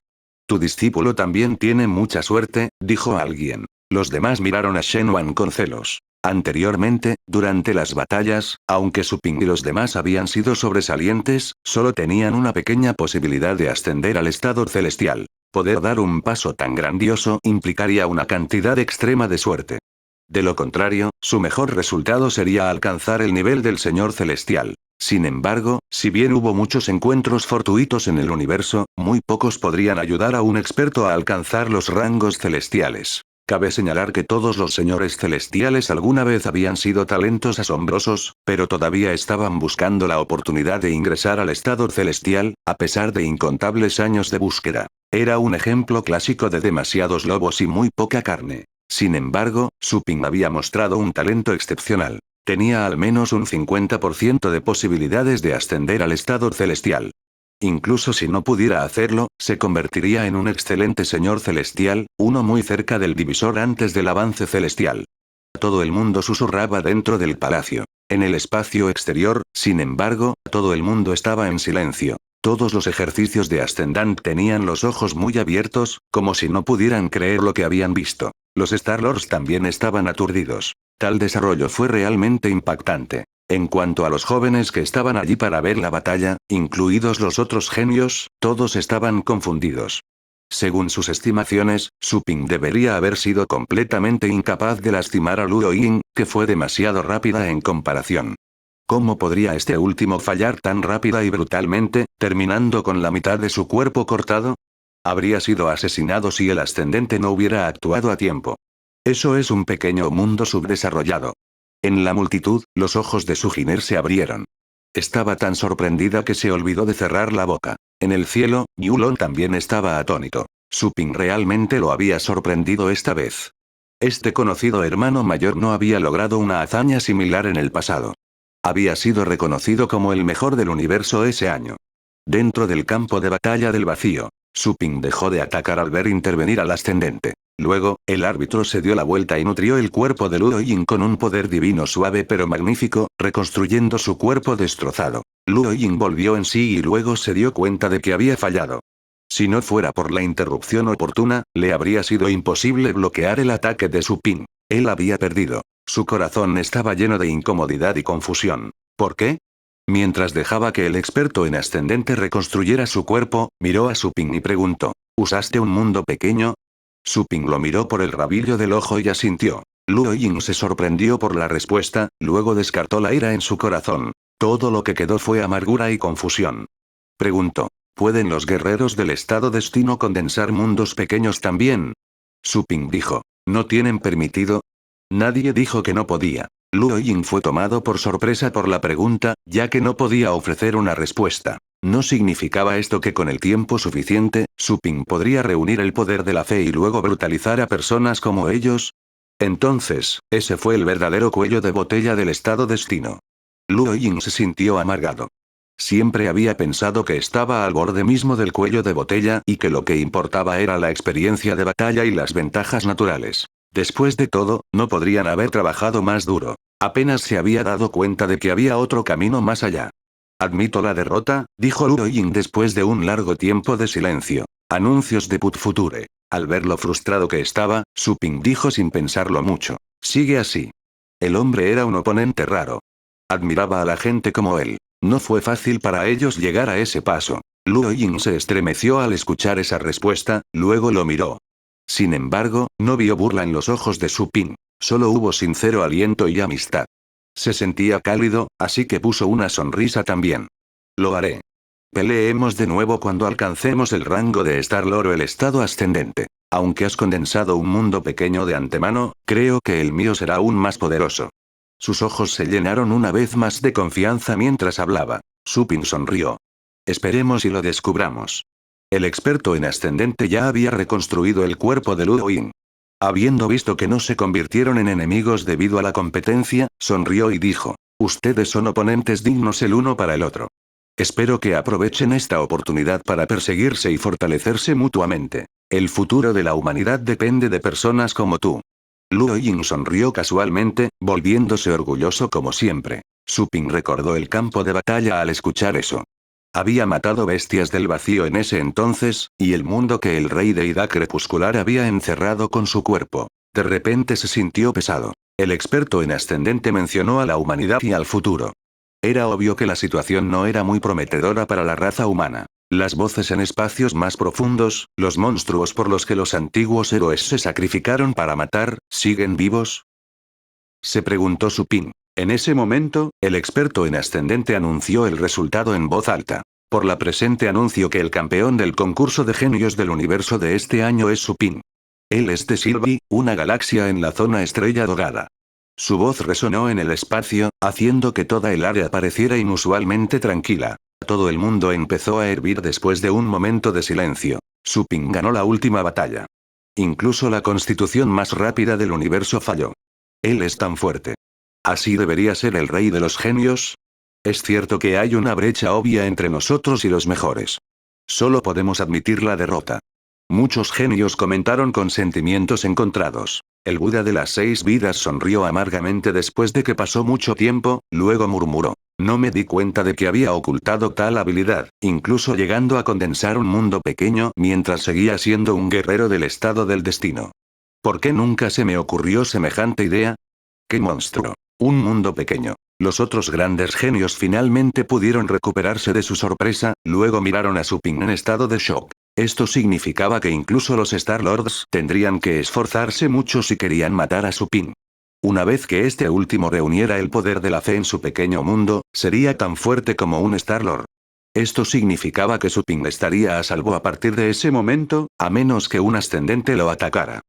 Tu discípulo también tiene mucha suerte, dijo alguien. Los demás miraron a Shen Wan con celos. Anteriormente, durante las batallas, aunque Su Ping y los demás habían sido sobresalientes, solo tenían una pequeña posibilidad de ascender al estado celestial. Poder dar un paso tan grandioso implicaría una cantidad extrema de suerte. De lo contrario, su mejor resultado sería alcanzar el nivel del Señor Celestial. Sin embargo, si bien hubo muchos encuentros fortuitos en el universo, muy pocos podrían ayudar a un experto a alcanzar los rangos celestiales. Cabe señalar que todos los señores celestiales alguna vez habían sido talentos asombrosos, pero todavía estaban buscando la oportunidad de ingresar al estado celestial, a pesar de incontables años de búsqueda. Era un ejemplo clásico de demasiados lobos y muy poca carne. Sin embargo, Su Ping había mostrado un talento excepcional. Tenía al menos un 50% de posibilidades de ascender al estado celestial. Incluso si no pudiera hacerlo, se convertiría en un excelente señor celestial, uno muy cerca del divisor antes del avance celestial. Todo el mundo susurraba dentro del palacio. En el espacio exterior, sin embargo, todo el mundo estaba en silencio. Todos los ejercicios de Ascendant tenían los ojos muy abiertos, como si no pudieran creer lo que habían visto. Los Star-Lords también estaban aturdidos. Tal desarrollo fue realmente impactante. En cuanto a los jóvenes que estaban allí para ver la batalla, incluidos los otros genios, todos estaban confundidos. Según sus estimaciones, Su Ping debería haber sido completamente incapaz de lastimar a Luo Ying, que fue demasiado rápida en comparación. ¿Cómo podría este último fallar tan rápida y brutalmente, terminando con la mitad de su cuerpo cortado? Habría sido asesinado si el ascendente no hubiera actuado a tiempo. Eso es un pequeño mundo subdesarrollado. En la multitud, los ojos de Sujiner se abrieron. Estaba tan sorprendida que se olvidó de cerrar la boca. En el cielo, Yulon también estaba atónito. Su Ping realmente lo había sorprendido esta vez. Este conocido hermano mayor no había logrado una hazaña similar en el pasado. Había sido reconocido como el mejor del universo ese año. Dentro del campo de batalla del vacío, Su Ping dejó de atacar al ver intervenir al ascendente. Luego, el árbitro se dio la vuelta y nutrió el cuerpo de Luo Yin con un poder divino suave pero magnífico, reconstruyendo su cuerpo destrozado. Luo Yin volvió en sí y luego se dio cuenta de que había fallado. Si no fuera por la interrupción oportuna, le habría sido imposible bloquear el ataque de Su Ping. Él había perdido. Su corazón estaba lleno de incomodidad y confusión. ¿Por qué? Mientras dejaba que el experto en ascendente reconstruyera su cuerpo, miró a Su Ping y preguntó: ¿Usaste un mundo pequeño? Su Ping lo miró por el rabillo del ojo y asintió. Luo Yin se sorprendió por la respuesta, luego descartó la ira en su corazón. Todo lo que quedó fue amargura y confusión. Preguntó: ¿Pueden los guerreros del estado destino condensar mundos pequeños también? Su Ping dijo: ¿No tienen permitido? Nadie dijo que no podía. Luo Yin fue tomado por sorpresa por la pregunta, ya que no podía ofrecer una respuesta. ¿No significaba esto que con el tiempo suficiente, Su Ping podría reunir el poder de la fe y luego brutalizar a personas como ellos? Entonces, ese fue el verdadero cuello de botella del estado destino. Luo Yin se sintió amargado. Siempre había pensado que estaba al borde mismo del cuello de botella y que lo que importaba era la experiencia de batalla y las ventajas naturales. Después de todo, no podrían haber trabajado más duro. Apenas se había dado cuenta de que había otro camino más allá. Admito la derrota, dijo Luo Yin después de un largo tiempo de silencio. Anuncios de Put Future. Al ver lo frustrado que estaba, Su Ping dijo sin pensarlo mucho: sigue así. El hombre era un oponente raro. Admiraba a la gente como él. No fue fácil para ellos llegar a ese paso. Luo Yin se estremeció al escuchar esa respuesta, luego lo miró. Sin embargo, no vio burla en los ojos de Su Ping. Solo hubo sincero aliento y amistad. Se sentía cálido, así que puso una sonrisa también. Lo haré. Peleemos de nuevo cuando alcancemos el rango de Star-Lord o el estado ascendente. Aunque has condensado un mundo pequeño de antemano, creo que el mío será aún más poderoso. Sus ojos se llenaron una vez más de confianza mientras hablaba. Su Ping sonrió. Esperemos y lo descubramos. El experto en ascendente ya había reconstruido el cuerpo de Luo Yin. Habiendo visto que no se convirtieron en enemigos debido a la competencia, sonrió y dijo: ustedes son oponentes dignos el uno para el otro. Espero que aprovechen esta oportunidad para perseguirse y fortalecerse mutuamente. El futuro de la humanidad depende de personas como tú. Luo Yin sonrió casualmente, volviéndose orgulloso como siempre. Su Ping recordó el campo de batalla al escuchar eso. Había matado bestias del vacío en ese entonces, y el mundo que el rey deidad crepuscular había encerrado con su cuerpo. De repente se sintió pesado. El experto en ascendente mencionó a la humanidad y al futuro. Era obvio que la situación no era muy prometedora para la raza humana. Las voces en espacios más profundos, los monstruos por los que los antiguos héroes se sacrificaron para matar, ¿siguen vivos? Se preguntó Su Ping. En ese momento, el experto en ascendente anunció el resultado en voz alta. Por la presente anuncio que el campeón del concurso de genios del universo de este año es Su Ping. Él es de Sylvie, una galaxia en la zona estrella dorada. Su voz resonó en el espacio, haciendo que toda el área pareciera inusualmente tranquila. Todo el mundo empezó a hervir después de un momento de silencio. Su Ping ganó la última batalla. Incluso la constitución más rápida del universo falló. Él es tan fuerte. ¿Así debería ser el rey de los genios? Es cierto que hay una brecha obvia entre nosotros y los mejores. Solo podemos admitir la derrota. Muchos genios comentaron con sentimientos encontrados. El Buda de las 6 vidas sonrió amargamente después de que pasó mucho tiempo, luego murmuró: no me di cuenta de que había ocultado tal habilidad, incluso llegando a condensar un mundo pequeño mientras seguía siendo un guerrero del estado del destino. ¿Por qué nunca se me ocurrió semejante idea? ¡Qué monstruo! Un mundo pequeño. Los otros grandes genios finalmente pudieron recuperarse de su sorpresa, luego miraron a Su Ping en estado de shock. Esto significaba que incluso los Star-Lords tendrían que esforzarse mucho si querían matar a Su Ping. Una vez que este último reuniera el poder de la fe en su pequeño mundo, sería tan fuerte como un Star-Lord. Esto significaba que Su Ping estaría a salvo a partir de ese momento, a menos que un ascendente lo atacara.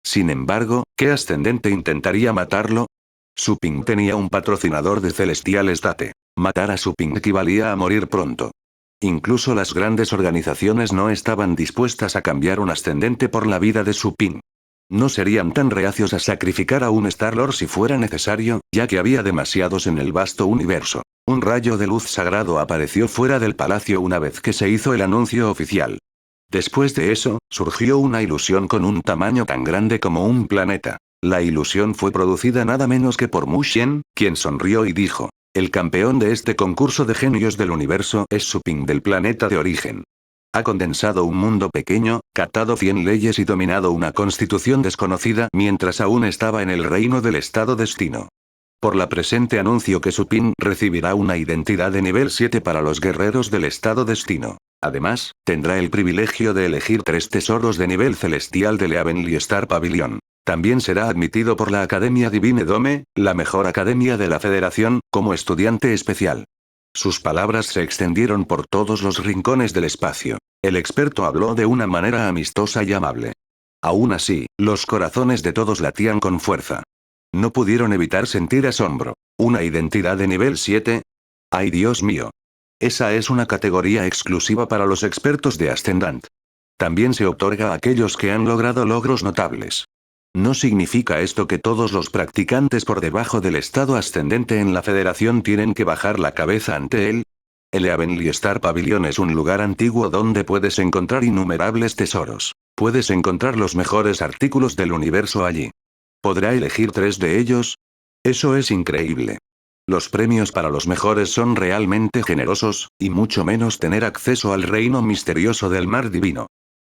Sin embargo, ¿qué ascendente intentaría matarlo? Su Ping tenía un patrocinador de celestiales Date. Matar a Su Ping equivalía a morir pronto. Incluso las grandes organizaciones no estaban dispuestas a cambiar un ascendente por la vida de Su Ping. No serían tan reacios a sacrificar a un Star-Lord si fuera necesario, ya que había demasiados en el vasto universo. Un rayo de luz sagrado apareció fuera del palacio una vez que se hizo el anuncio oficial. Después de eso, surgió una ilusión con un tamaño tan grande como un planeta. La ilusión fue producida nada menos que por Mu Xian, quien sonrió y dijo: el campeón de este concurso de genios del universo es Su Ping del planeta de origen. Ha condensado un mundo pequeño, catado 100 leyes y dominado una constitución desconocida mientras aún estaba en el reino del estado destino. Por la presente anuncio que Su Ping recibirá una identidad de nivel 7 para los guerreros del estado destino. Además, tendrá el privilegio de elegir 3 tesoros de nivel celestial de Heavenly Star Pavilion. También será admitido por la Academia Divine Dome, la mejor academia de la Federación, como estudiante especial. Sus palabras se extendieron por todos los rincones del espacio. El experto habló de una manera amistosa y amable. Aún así, los corazones de todos latían con fuerza. No pudieron evitar sentir asombro. ¿Una identidad de nivel 7? ¡Ay, Dios mío! Esa es una categoría exclusiva para los expertos de Ascendant. También se otorga a aquellos que han logrado logros notables. ¿No significa esto que todos los practicantes por debajo del estado ascendente en la Federación tienen que bajar la cabeza ante él? El Heavenly Star Pavilion es un lugar antiguo donde puedes encontrar innumerables tesoros. Puedes encontrar los mejores artículos del universo allí. ¿Podrá elegir 3 de ellos? Eso es increíble. Los premios para los mejores son realmente generosos, y mucho menos tener acceso al reino misterioso del mar divino.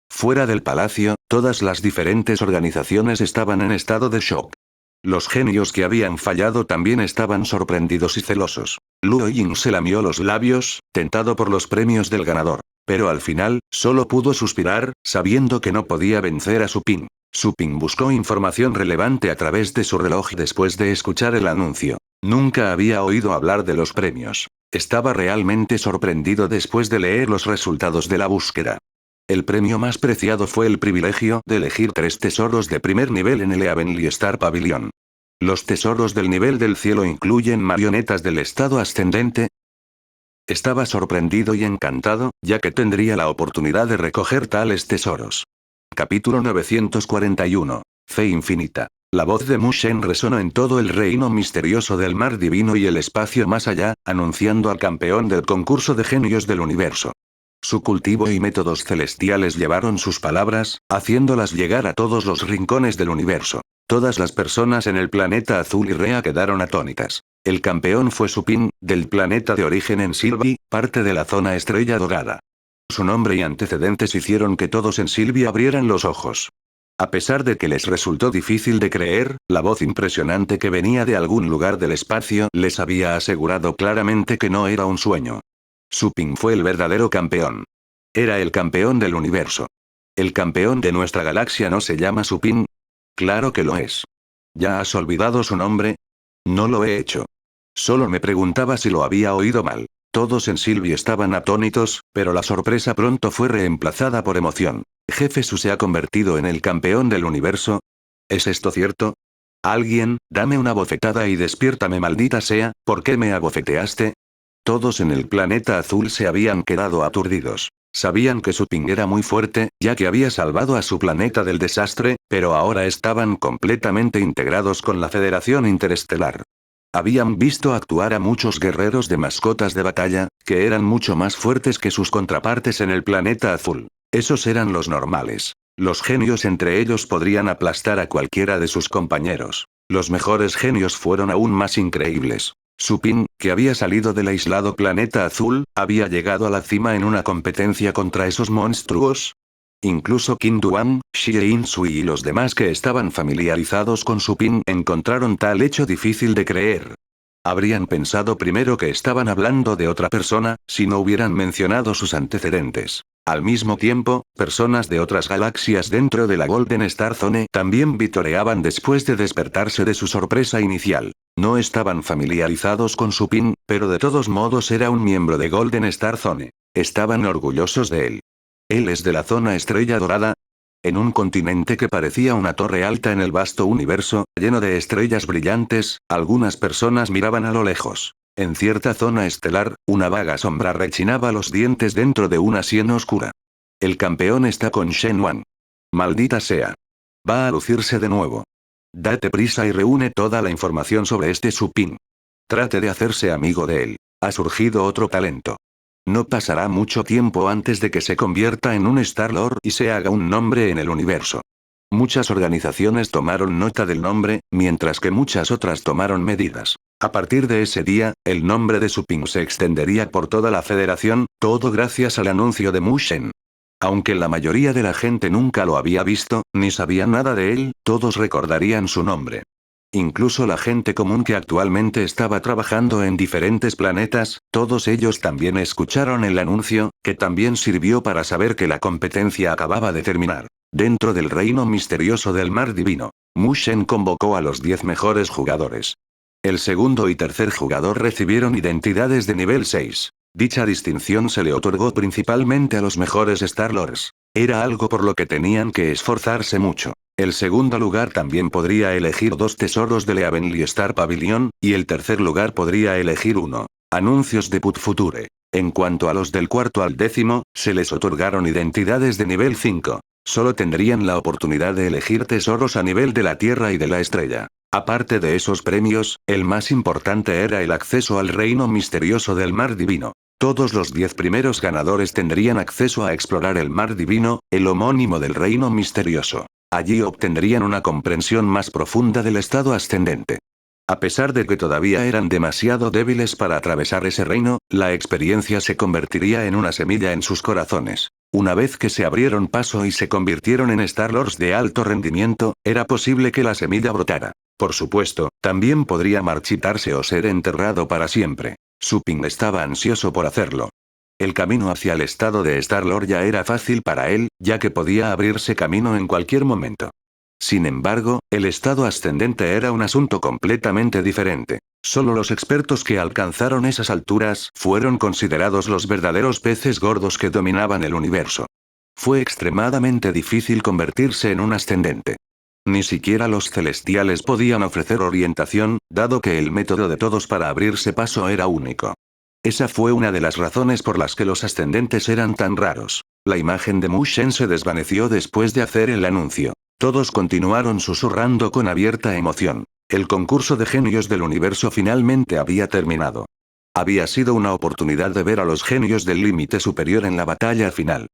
Fuera del palacio, todas las diferentes organizaciones estaban en estado de shock. Los genios que habían fallado también estaban sorprendidos y celosos. Luo Ying se lamió los labios, tentado por los premios del ganador. Pero al final, solo pudo suspirar, sabiendo que no podía vencer a Su Ping. Su Ping buscó información relevante a través de su reloj después de escuchar el anuncio. Nunca había oído hablar de los premios. Estaba realmente sorprendido después de leer los resultados de la búsqueda. El premio más preciado fue el privilegio de elegir 3 tesoros de primer nivel en el Heavenly Star Pavilion. Los tesoros del nivel del cielo incluyen marionetas del estado ascendente. Estaba sorprendido y encantado, ya que tendría la oportunidad de recoger tales tesoros. Capítulo 941. Fe infinita. La voz de Mu Shen resonó en todo el reino misterioso del mar divino y el espacio más allá, anunciando al campeón del concurso de genios del universo. Su cultivo y métodos celestiales llevaron sus palabras, haciéndolas llegar a todos los rincones del universo. Todas las personas en el planeta azul y Rea quedaron atónitas. El campeón fue Su Ping, del planeta de origen en Silvi, parte de la zona estrella dorada. Su nombre y antecedentes hicieron que todos en Silvi abrieran los ojos. A pesar de que les resultó difícil de creer, la voz impresionante que venía de algún lugar del espacio les había asegurado claramente que no era un sueño. Su Ping fue el verdadero campeón. Era el campeón del universo. ¿El campeón de nuestra galaxia no se llama Su Ping? Claro que lo es. ¿Ya has olvidado su nombre? No lo he hecho. Solo me preguntaba si lo había oído mal. Todos en Silvi estaban atónitos, pero la sorpresa pronto fue reemplazada por emoción. ¿Jefe Su se ha convertido en el campeón del universo? ¿Es esto cierto? Alguien, dame una bofetada y despiértame, maldita sea, ¿por qué me abofeteaste? Todos en el planeta azul se habían quedado aturdidos. Sabían que Su Ping era muy fuerte, ya que había salvado a su planeta del desastre, pero ahora estaban completamente integrados con la Federación Interestelar. Habían visto actuar a muchos guerreros de mascotas de batalla, que eran mucho más fuertes que sus contrapartes en el planeta azul. Esos eran los normales. Los genios entre ellos podrían aplastar a cualquiera de sus compañeros. Los mejores genios fueron aún más increíbles. Su Ping, que había salido del aislado planeta azul, había llegado a la cima en una competencia contra esos monstruos. Incluso Qin Duan, Xie Sui y los demás que estaban familiarizados con Su Ping encontraron tal hecho difícil de creer. Habrían pensado primero que estaban hablando de otra persona, si no hubieran mencionado sus antecedentes. Al mismo tiempo, personas de otras galaxias dentro de la Golden Star Zone también vitoreaban después de despertarse de su sorpresa inicial. No estaban familiarizados con Su Ping, pero de todos modos era un miembro de Golden Star Zone. Estaban orgullosos de él. Él es de la zona estrella dorada. En un continente que parecía una torre alta en el vasto universo, lleno de estrellas brillantes, algunas personas miraban a lo lejos. En cierta zona estelar, una vaga sombra rechinaba los dientes dentro de una sien oscura. El campeón está con Shen Wan. Maldita sea. Va a lucirse de nuevo. Date prisa y reúne toda la información sobre este Su Ping. Trate de hacerse amigo de él. Ha surgido otro talento. No pasará mucho tiempo antes de que se convierta en un Star-Lord y se haga un nombre en el universo. Muchas organizaciones tomaron nota del nombre, mientras que muchas otras tomaron medidas. A partir de ese día, el nombre de Su Ping se extendería por toda la federación, todo gracias al anuncio de Mu Shen. Aunque la mayoría de la gente nunca lo había visto, ni sabía nada de él, todos recordarían su nombre. Incluso la gente común que actualmente estaba trabajando en diferentes planetas, todos ellos también escucharon el anuncio, que también sirvió para saber que la competencia acababa de terminar. Dentro del reino misterioso del mar divino, Mu Shen convocó a los 10 mejores jugadores. El segundo y tercer jugador recibieron identidades de nivel 6. Dicha distinción se le otorgó principalmente a los mejores Star-Lords. Era algo por lo que tenían que esforzarse mucho. El segundo lugar también podría elegir 2 tesoros del Heavenly Star Pavilion, y el tercer lugar podría elegir 1. Anuncios de Put Future. En cuanto a los del cuarto al décimo, se les otorgaron identidades de nivel 5. Solo tendrían la oportunidad de elegir tesoros a nivel de la Tierra y de la Estrella. Aparte de esos premios, el más importante era el acceso al reino misterioso del mar divino. Todos los 10 primeros ganadores tendrían acceso a explorar el mar divino, el homónimo del reino misterioso. Allí obtendrían una comprensión más profunda del estado ascendente. A pesar de que todavía eran demasiado débiles para atravesar ese reino, la experiencia se convertiría en una semilla en sus corazones. Una vez que se abrieron paso y se convirtieron en Star-Lords de alto rendimiento, era posible que la semilla brotara. Por supuesto, también podría marchitarse o ser enterrado para siempre. Su Ping estaba ansioso por hacerlo. El camino hacia el estado de Star-Lord ya era fácil para él, ya que podía abrirse camino en cualquier momento. Sin embargo, el estado ascendente era un asunto completamente diferente. Solo los expertos que alcanzaron esas alturas fueron considerados los verdaderos peces gordos que dominaban el universo. Fue extremadamente difícil convertirse en un ascendente. Ni siquiera los celestiales podían ofrecer orientación, dado que el método de todos para abrirse paso era único. Esa fue una de las razones por las que los ascendentes eran tan raros. La imagen de Mu Shen se desvaneció después de hacer el anuncio. Todos continuaron susurrando con abierta emoción. El concurso de genios del universo finalmente había terminado. Había sido una oportunidad de ver a los genios del límite superior en la batalla final.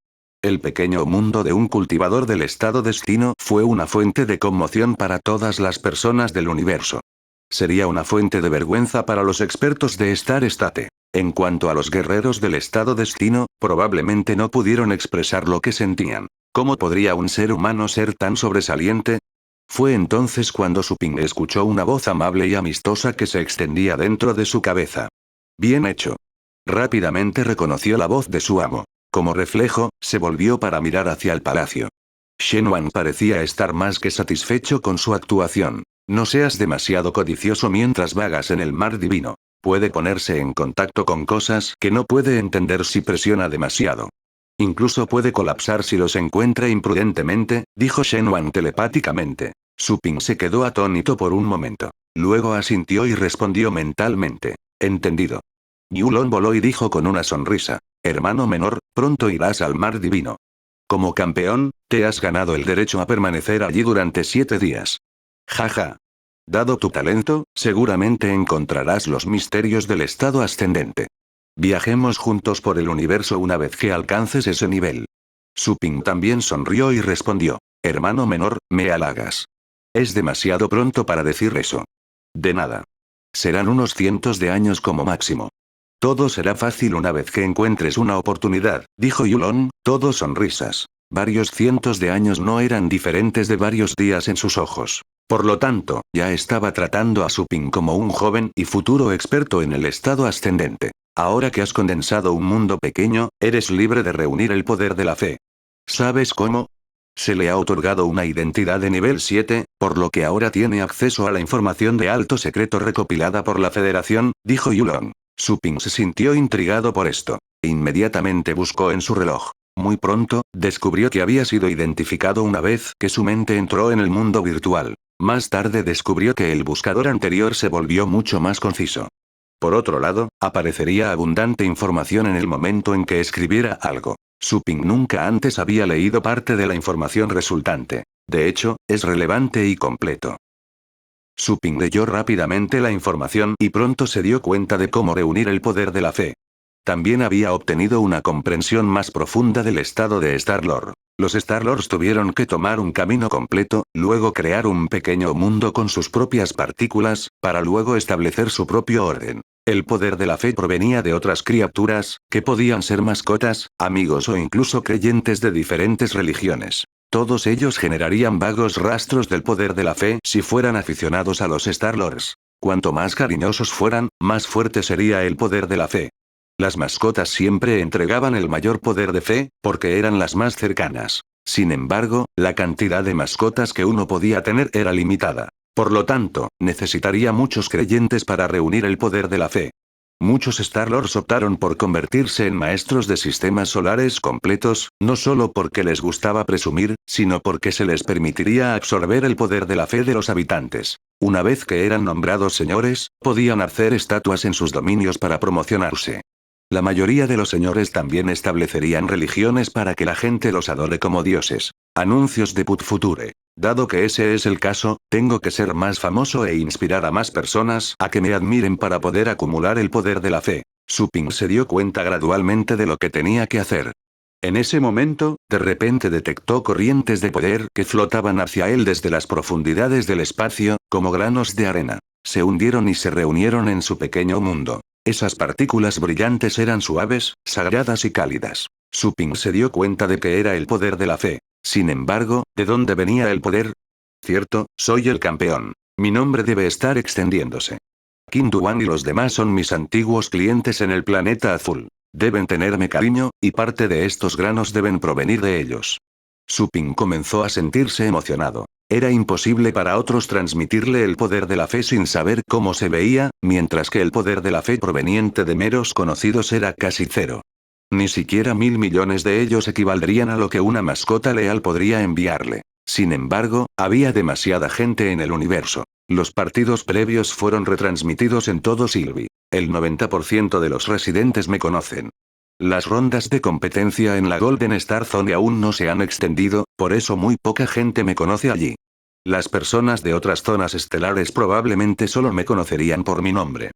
El pequeño mundo de un cultivador del estado destino fue una fuente de conmoción para todas las personas del universo. Sería una fuente de vergüenza para los expertos de Star State. En cuanto a los guerreros del estado destino, probablemente no pudieron expresar lo que sentían. ¿Cómo podría un ser humano ser tan sobresaliente? Fue entonces cuando Su Ping escuchó una voz amable y amistosa que se extendía dentro de su cabeza. Bien hecho. Rápidamente reconoció la voz de su amo. Como reflejo, se volvió para mirar hacia el palacio. Shen Wan parecía estar más que satisfecho con su actuación. No seas demasiado codicioso mientras vagas en el mar divino. Puede ponerse en contacto con cosas que no puede entender si presiona demasiado. Incluso puede colapsar si los encuentra imprudentemente, dijo Shen Wan telepáticamente. Su Ping se quedó atónito por un momento. Luego asintió y respondió mentalmente. Entendido. Yulon voló y dijo con una sonrisa. Hermano menor, pronto irás al mar divino. Como campeón, te has ganado el derecho a permanecer allí durante 7 días. Jaja. Dado tu talento, seguramente encontrarás los misterios del estado ascendente. Viajemos juntos por el universo una vez que alcances ese nivel. Su Ping también sonrió y respondió. Hermano menor, me halagas. Es demasiado pronto para decir eso. De nada. Serán unos cientos de años como máximo. Todo será fácil una vez que encuentres una oportunidad, dijo Yulon, todo sonrisas. Varios cientos de años no eran diferentes de varios días en sus ojos. Por lo tanto, ya estaba tratando a Su Ping como un joven y futuro experto en el estado ascendente. Ahora que has condensado un mundo pequeño, eres libre de reunir el poder de la fe. ¿Sabes cómo? Se le ha otorgado una identidad de nivel 7, por lo que ahora tiene acceso a la información de alto secreto recopilada por la Federación, dijo Yulon. Su Ping se sintió intrigado por esto. Inmediatamente buscó en su reloj. Muy pronto, descubrió que había sido identificado una vez que su mente entró en el mundo virtual. Más tarde descubrió que el buscador anterior se volvió mucho más conciso. Por otro lado, aparecería abundante información en el momento en que escribiera algo. Su Ping nunca antes había leído parte de la información resultante. De hecho, es relevante y completo. Su Ping leyó rápidamente la información y pronto se dio cuenta de cómo reunir el poder de la fe. También había obtenido una comprensión más profunda del estado de Star-Lord. Los Star-Lords tuvieron que tomar un camino completo, luego crear un pequeño mundo con sus propias partículas, para luego establecer su propio orden. El poder de la fe provenía de otras criaturas, que podían ser mascotas, amigos o incluso creyentes de diferentes religiones. Todos ellos generarían vagos rastros del poder de la fe si fueran aficionados a los Star-Lords. Cuanto más cariñosos fueran, más fuerte sería el poder de la fe. Las mascotas siempre entregaban el mayor poder de fe, porque eran las más cercanas. Sin embargo, la cantidad de mascotas que uno podía tener era limitada. Por lo tanto, necesitaría muchos creyentes para reunir el poder de la fe. Muchos Star-Lords optaron por convertirse en maestros de sistemas solares completos, no solo porque les gustaba presumir, sino porque se les permitiría absorber el poder de la fe de los habitantes. Una vez que eran nombrados señores, podían hacer estatuas en sus dominios para promocionarse. La mayoría de los señores también establecerían religiones para que la gente los adore como dioses. Anuncios de Put Future. Dado que ese es el caso, tengo que ser más famoso e inspirar a más personas a que me admiren para poder acumular el poder de la fe. Su Ping se dio cuenta gradualmente de lo que tenía que hacer. En ese momento, de repente detectó corrientes de poder que flotaban hacia él desde las profundidades del espacio, como granos de arena. Se hundieron y se reunieron en su pequeño mundo. Esas partículas brillantes eran suaves, sagradas y cálidas. Su Ping se dio cuenta de que era el poder de la fe. Sin embargo, ¿de dónde venía el poder? Cierto, soy el campeón. Mi nombre debe estar extendiéndose. Qin Duan y los demás son mis antiguos clientes en el planeta azul. Deben tenerme cariño, y parte de estos granos deben provenir de ellos. Su Ping comenzó a sentirse emocionado. Era imposible para otros transmitirle el poder de la fe sin saber cómo se veía, mientras que el poder de la fe proveniente de meros conocidos era casi cero. Ni siquiera 1.000 millones de ellos equivaldrían a lo que una mascota leal podría enviarle. Sin embargo, había demasiada gente en el universo. Los partidos previos fueron retransmitidos en todo Silvi. El 90% de los residentes me conocen. Las rondas de competencia en la Golden Star Zone aún no se han extendido, por eso muy poca gente me conoce allí. Las personas de otras zonas estelares probablemente solo me conocerían por mi nombre.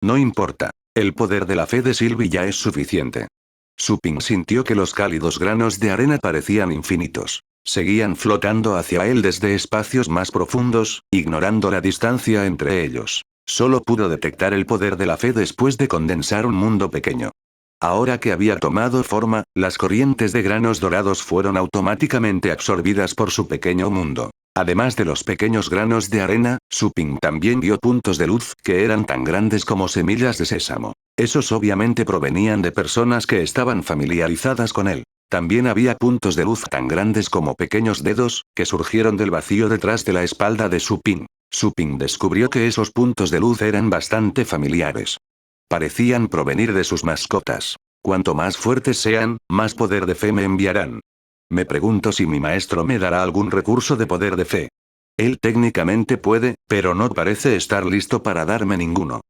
No importa. El poder de la fe de Sylvie ya es suficiente. Su Ping sintió que los cálidos granos de arena parecían infinitos. Seguían flotando hacia él desde espacios más profundos, ignorando la distancia entre ellos. Solo pudo detectar el poder de la fe después de condensar un mundo pequeño. Ahora que había tomado forma, las corrientes de granos dorados fueron automáticamente absorbidas por su pequeño mundo. Además de los pequeños granos de arena, Su Ping también vio puntos de luz que eran tan grandes como semillas de sésamo. Esos obviamente provenían de personas que estaban familiarizadas con él. También había puntos de luz tan grandes como pequeños dedos, que surgieron del vacío detrás de la espalda de Su Ping. Su Ping descubrió que esos puntos de luz eran bastante familiares. Parecían provenir de sus mascotas. Cuanto más fuertes sean, más poder de fe me enviarán. Me pregunto si mi maestro me dará algún recurso de poder de fe. Él técnicamente puede, pero no parece estar listo para darme ninguno.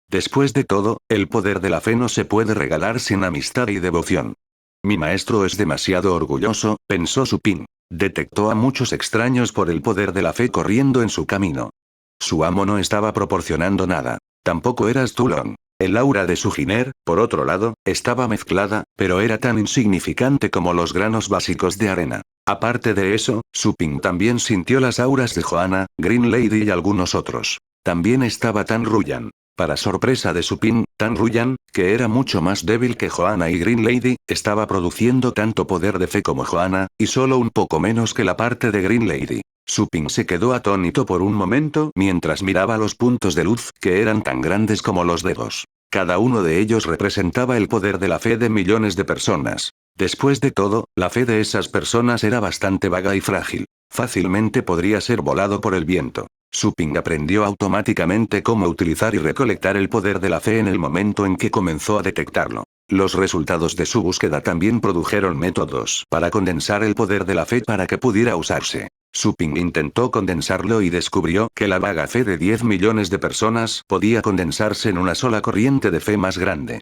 Después de todo, el poder de la fe no se puede regalar sin amistad y devoción. Mi maestro es demasiado orgulloso, pensó Su Ping. Detectó a muchos extraños por el poder de la fe corriendo en su camino. Su amo no estaba proporcionando nada. Tampoco eras tú, Long. El aura de su Jiner, por otro lado, estaba mezclada, pero era tan insignificante como los granos básicos de arena. Aparte de eso, Su Ping también sintió las auras de Joanna, Green Lady y algunos otros. También estaba Tan Ruyan. Para sorpresa de Su Ping, Tan Ruyan, que era mucho más débil que Joanna y Green Lady, estaba produciendo tanto poder de fe como Joanna, y solo un poco menos que la parte de Green Lady. Su Ping se quedó atónito por un momento mientras miraba los puntos de luz que eran tan grandes como los dedos. Cada uno de ellos representaba el poder de la fe de millones de personas. Después de todo, la fe de esas personas era bastante vaga y frágil. Fácilmente podría ser volado por el viento. Su Ping aprendió automáticamente cómo utilizar y recolectar el poder de la fe en el momento en que comenzó a detectarlo. Los resultados de su búsqueda también produjeron métodos para condensar el poder de la fe para que pudiera usarse. Su Ping intentó condensarlo y descubrió que la vaga fe de 10 millones de personas podía condensarse en una sola corriente de fe más grande.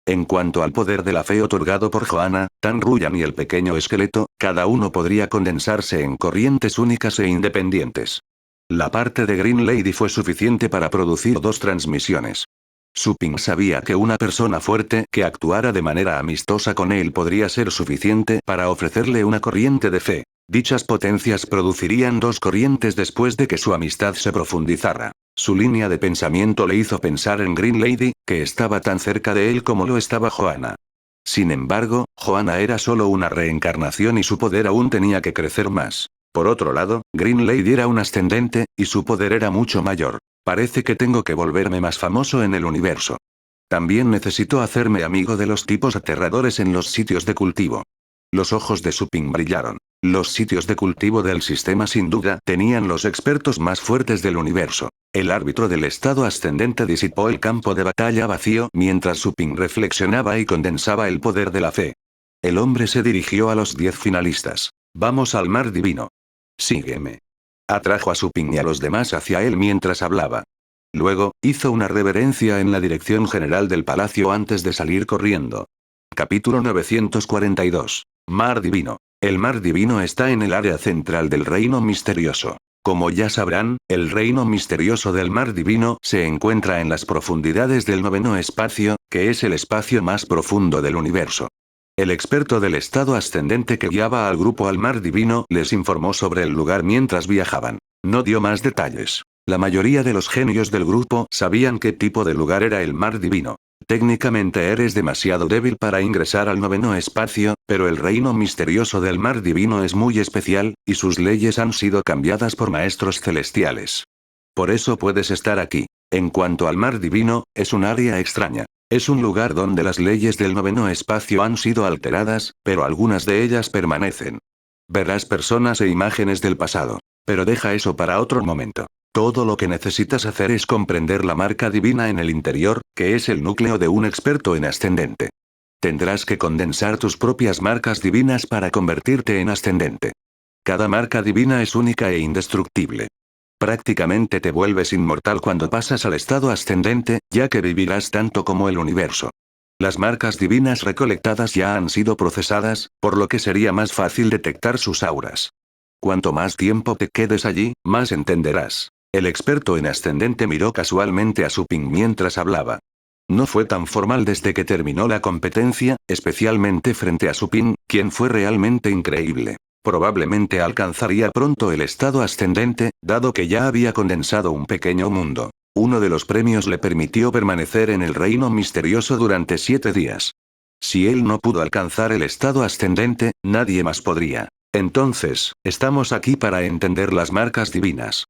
En cuanto al poder de la fe otorgado por Joanna, Tan Ruyan y el pequeño esqueleto, cada uno podría condensarse en corrientes únicas e independientes. La parte de Green Lady fue suficiente para producir 2 transmisiones. Su Ping sabía que una persona fuerte que actuara de manera amistosa con él podría ser suficiente para ofrecerle una corriente de fe. Dichas potencias producirían 2 corrientes después de que su amistad se profundizara. Su línea de pensamiento le hizo pensar en Green Lady, que estaba tan cerca de él como lo estaba Joanna. Sin embargo, Joanna era solo una reencarnación y su poder aún tenía que crecer más. Por otro lado, Green Lady era un ascendente, y su poder era mucho mayor. Parece que tengo que volverme más famoso en el universo. También necesito hacerme amigo de los tipos aterradores en los sitios de cultivo. Los ojos de Su-Ping brillaron. Los sitios de cultivo del sistema sin duda tenían los expertos más fuertes del universo. El árbitro del estado ascendente disipó el campo de batalla vacío mientras Su-Ping reflexionaba y condensaba el poder de la fe. El hombre se dirigió a los 10 finalistas. Vamos al mar divino. Sígueme. Atrajo a Su-Ping y a los demás hacia él mientras hablaba. Luego, hizo una reverencia en la dirección general del palacio antes de salir corriendo. Capítulo 942. Mar Divino. El Mar Divino está en el área central del Reino Misterioso. Como ya sabrán, el Reino Misterioso del Mar Divino se encuentra en las profundidades del noveno espacio, que es el espacio más profundo del universo. El experto del estado ascendente que guiaba al grupo al Mar Divino les informó sobre el lugar mientras viajaban. No dio más detalles. La mayoría de los genios del grupo sabían qué tipo de lugar era el Mar Divino. Técnicamente eres demasiado débil para ingresar al noveno espacio, pero el reino misterioso del Mar Divino es muy especial, y sus leyes han sido cambiadas por maestros celestiales. Por eso puedes estar aquí. En cuanto al Mar Divino, es un área extraña. Es un lugar donde las leyes del noveno espacio han sido alteradas, pero algunas de ellas permanecen. Verás personas e imágenes del pasado. Pero deja eso para otro momento. Todo lo que necesitas hacer es comprender la marca divina en el interior, que es el núcleo de un experto en ascendente. Tendrás que condensar tus propias marcas divinas para convertirte en ascendente. Cada marca divina es única e indestructible. Prácticamente te vuelves inmortal cuando pasas al estado ascendente, ya que vivirás tanto como el universo. Las marcas divinas recolectadas ya han sido procesadas, por lo que sería más fácil detectar sus auras. Cuanto más tiempo te quedes allí, más entenderás. El experto en ascendente miró casualmente a Su-Ping mientras hablaba. No fue tan formal desde que terminó la competencia, especialmente frente a Su-Ping, quien fue realmente increíble. Probablemente alcanzaría pronto el estado ascendente, dado que ya había condensado un pequeño mundo. Uno de los premios le permitió permanecer en el reino misterioso durante 7 días. Si él no pudo alcanzar el estado ascendente, nadie más podría. Entonces, estamos aquí para entender las marcas divinas.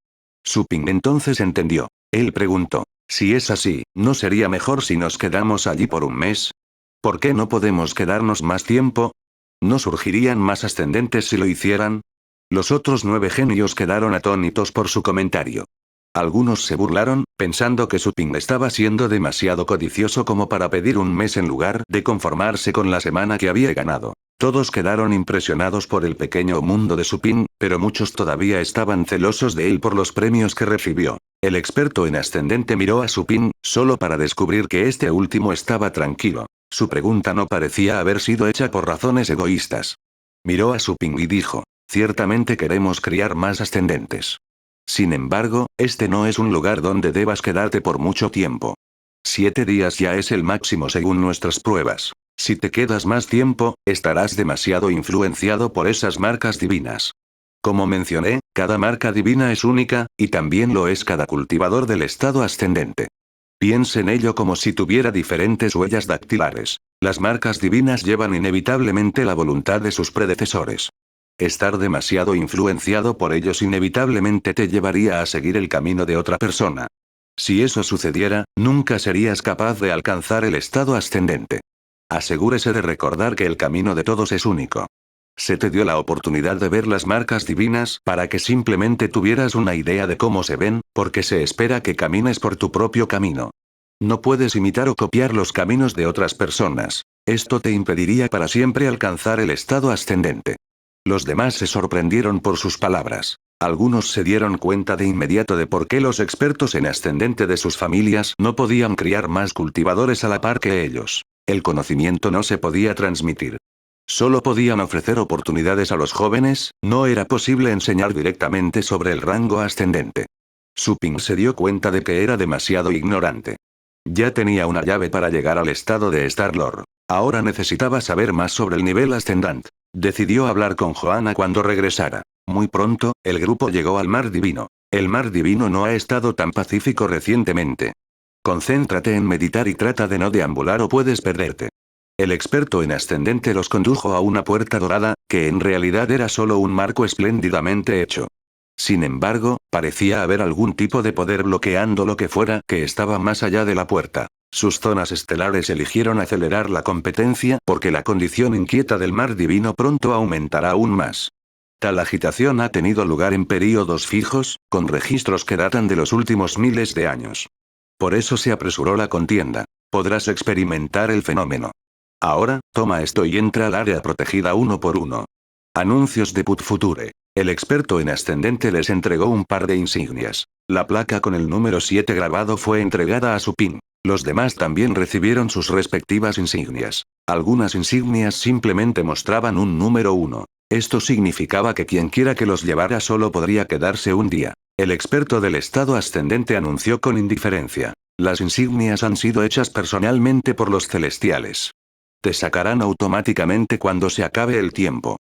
Su-Ping entonces entendió. Él preguntó, si es así, ¿no sería mejor si nos quedamos allí por un mes? ¿Por qué no podemos quedarnos más tiempo? ¿No surgirían más ascendentes si lo hicieran? Los otros 9 genios quedaron atónitos por su comentario. Algunos se burlaron, pensando que Su-Ping estaba siendo demasiado codicioso como para pedir un mes en lugar de conformarse con la semana que había ganado. Todos quedaron impresionados por el pequeño mundo de Su-Ping, pero muchos todavía estaban celosos de él por los premios que recibió. El experto en ascendente miró a Su-Ping, solo para descubrir que este último estaba tranquilo. Su pregunta no parecía haber sido hecha por razones egoístas. Miró a Su-Ping y dijo, ciertamente queremos criar más ascendentes. Sin embargo, este no es un lugar donde debas quedarte por mucho tiempo. 7 días ya es el máximo según nuestras pruebas. Si te quedas más tiempo, estarás demasiado influenciado por esas marcas divinas. Como mencioné, cada marca divina es única, y también lo es cada cultivador del estado ascendente. Piensa en ello como si tuviera diferentes huellas dactilares. Las marcas divinas llevan inevitablemente la voluntad de sus predecesores. Estar demasiado influenciado por ellos inevitablemente te llevaría a seguir el camino de otra persona. Si eso sucediera, nunca serías capaz de alcanzar el estado ascendente. Asegúrese de recordar que el camino de todos es único. Se te dio la oportunidad de ver las marcas divinas para que simplemente tuvieras una idea de cómo se ven, porque se espera que camines por tu propio camino. No puedes imitar o copiar los caminos de otras personas. Esto te impediría para siempre alcanzar el estado ascendente. Los demás se sorprendieron por sus palabras. Algunos se dieron cuenta de inmediato de por qué los expertos en ascendente de sus familias no podían criar más cultivadores a la par que ellos. El conocimiento no se podía transmitir. Solo podían ofrecer oportunidades a los jóvenes, no era posible enseñar directamente sobre el rango ascendente. Su Ping se dio cuenta de que era demasiado ignorante. Ya tenía una llave para llegar al estado de Star-Lord. Ahora necesitaba saber más sobre el nivel ascendant. Decidió hablar con Joanna cuando regresara. Muy pronto, el grupo llegó al Mar Divino. El Mar Divino no ha estado tan pacífico recientemente. Concéntrate en meditar y trata de no deambular o puedes perderte. El experto en ascendente los condujo a una puerta dorada, que en realidad era solo un marco espléndidamente hecho. Sin embargo, parecía haber algún tipo de poder bloqueando lo que fuera que estaba más allá de la puerta. Sus zonas estelares eligieron acelerar la competencia porque la condición inquieta del Mar Divino pronto aumentará aún más. Tal agitación ha tenido lugar en períodos fijos, con registros que datan de los últimos miles de años. Por eso se apresuró la contienda. Podrás experimentar el fenómeno. Ahora, toma esto y entra al área protegida uno por uno. Anuncios de Put Future. El experto en ascendente les entregó un par de insignias. La placa con el número 7 grabado fue entregada a Su Ping. Los demás también recibieron sus respectivas insignias. Algunas insignias simplemente mostraban un número 1. Esto significaba que quienquiera que los llevara solo podría quedarse un día. El experto del estado ascendente anunció con indiferencia. Las insignias han sido hechas personalmente por los celestiales. Te sacarán automáticamente cuando se acabe el tiempo.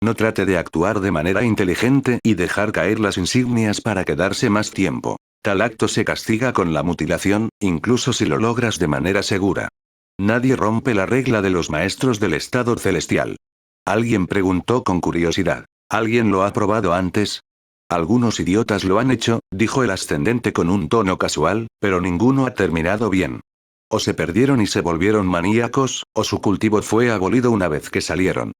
No trate de actuar de manera inteligente y dejar caer las insignias para quedarse más tiempo. Tal acto se castiga con la mutilación, incluso si lo logras de manera segura. Nadie rompe la regla de los maestros del estado celestial. Alguien preguntó con curiosidad. ¿Alguien lo ha probado antes? Algunos idiotas lo han hecho, dijo el ascendente con un tono casual, pero ninguno ha terminado bien. O se perdieron y se volvieron maníacos, o su cultivo fue abolido una vez que salieron.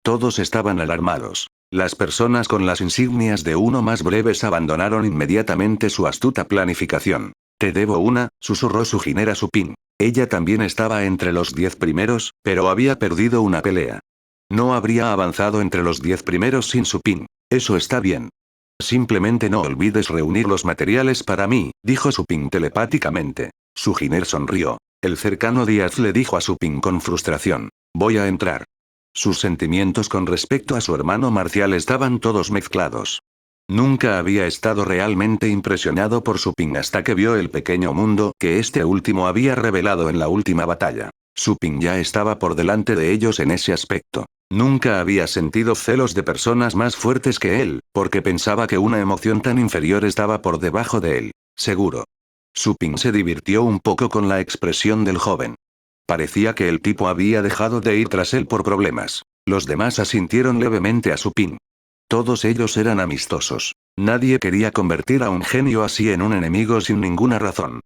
Todos estaban alarmados. Las personas con las insignias de uno más breves abandonaron inmediatamente su astuta planificación. Te debo una, susurró su ginera Su Ping. Ella también estaba entre los 10 primeros, pero había perdido una pelea. No habría avanzado entre los 10 primeros sin Su Ping. Eso está bien. Simplemente no olvides reunir los materiales para mí, dijo Su Ping telepáticamente. Su giner sonrió. El cercano Díaz le dijo a Su Ping con frustración. Voy a entrar. Sus sentimientos con respecto a su hermano marcial estaban todos mezclados. Nunca había estado realmente impresionado por Su Ping hasta que vio el pequeño mundo que este último había revelado en la última batalla. Su Ping ya estaba por delante de ellos en ese aspecto. Nunca había sentido celos de personas más fuertes que él, porque pensaba que una emoción tan inferior estaba por debajo de él. Seguro. Su Ping se divirtió un poco con la expresión del joven. Parecía que el tipo había dejado de ir tras él por problemas. Los demás asintieron levemente a Su Ping. Todos ellos eran amistosos. Nadie quería convertir a un genio así en un enemigo sin ninguna razón.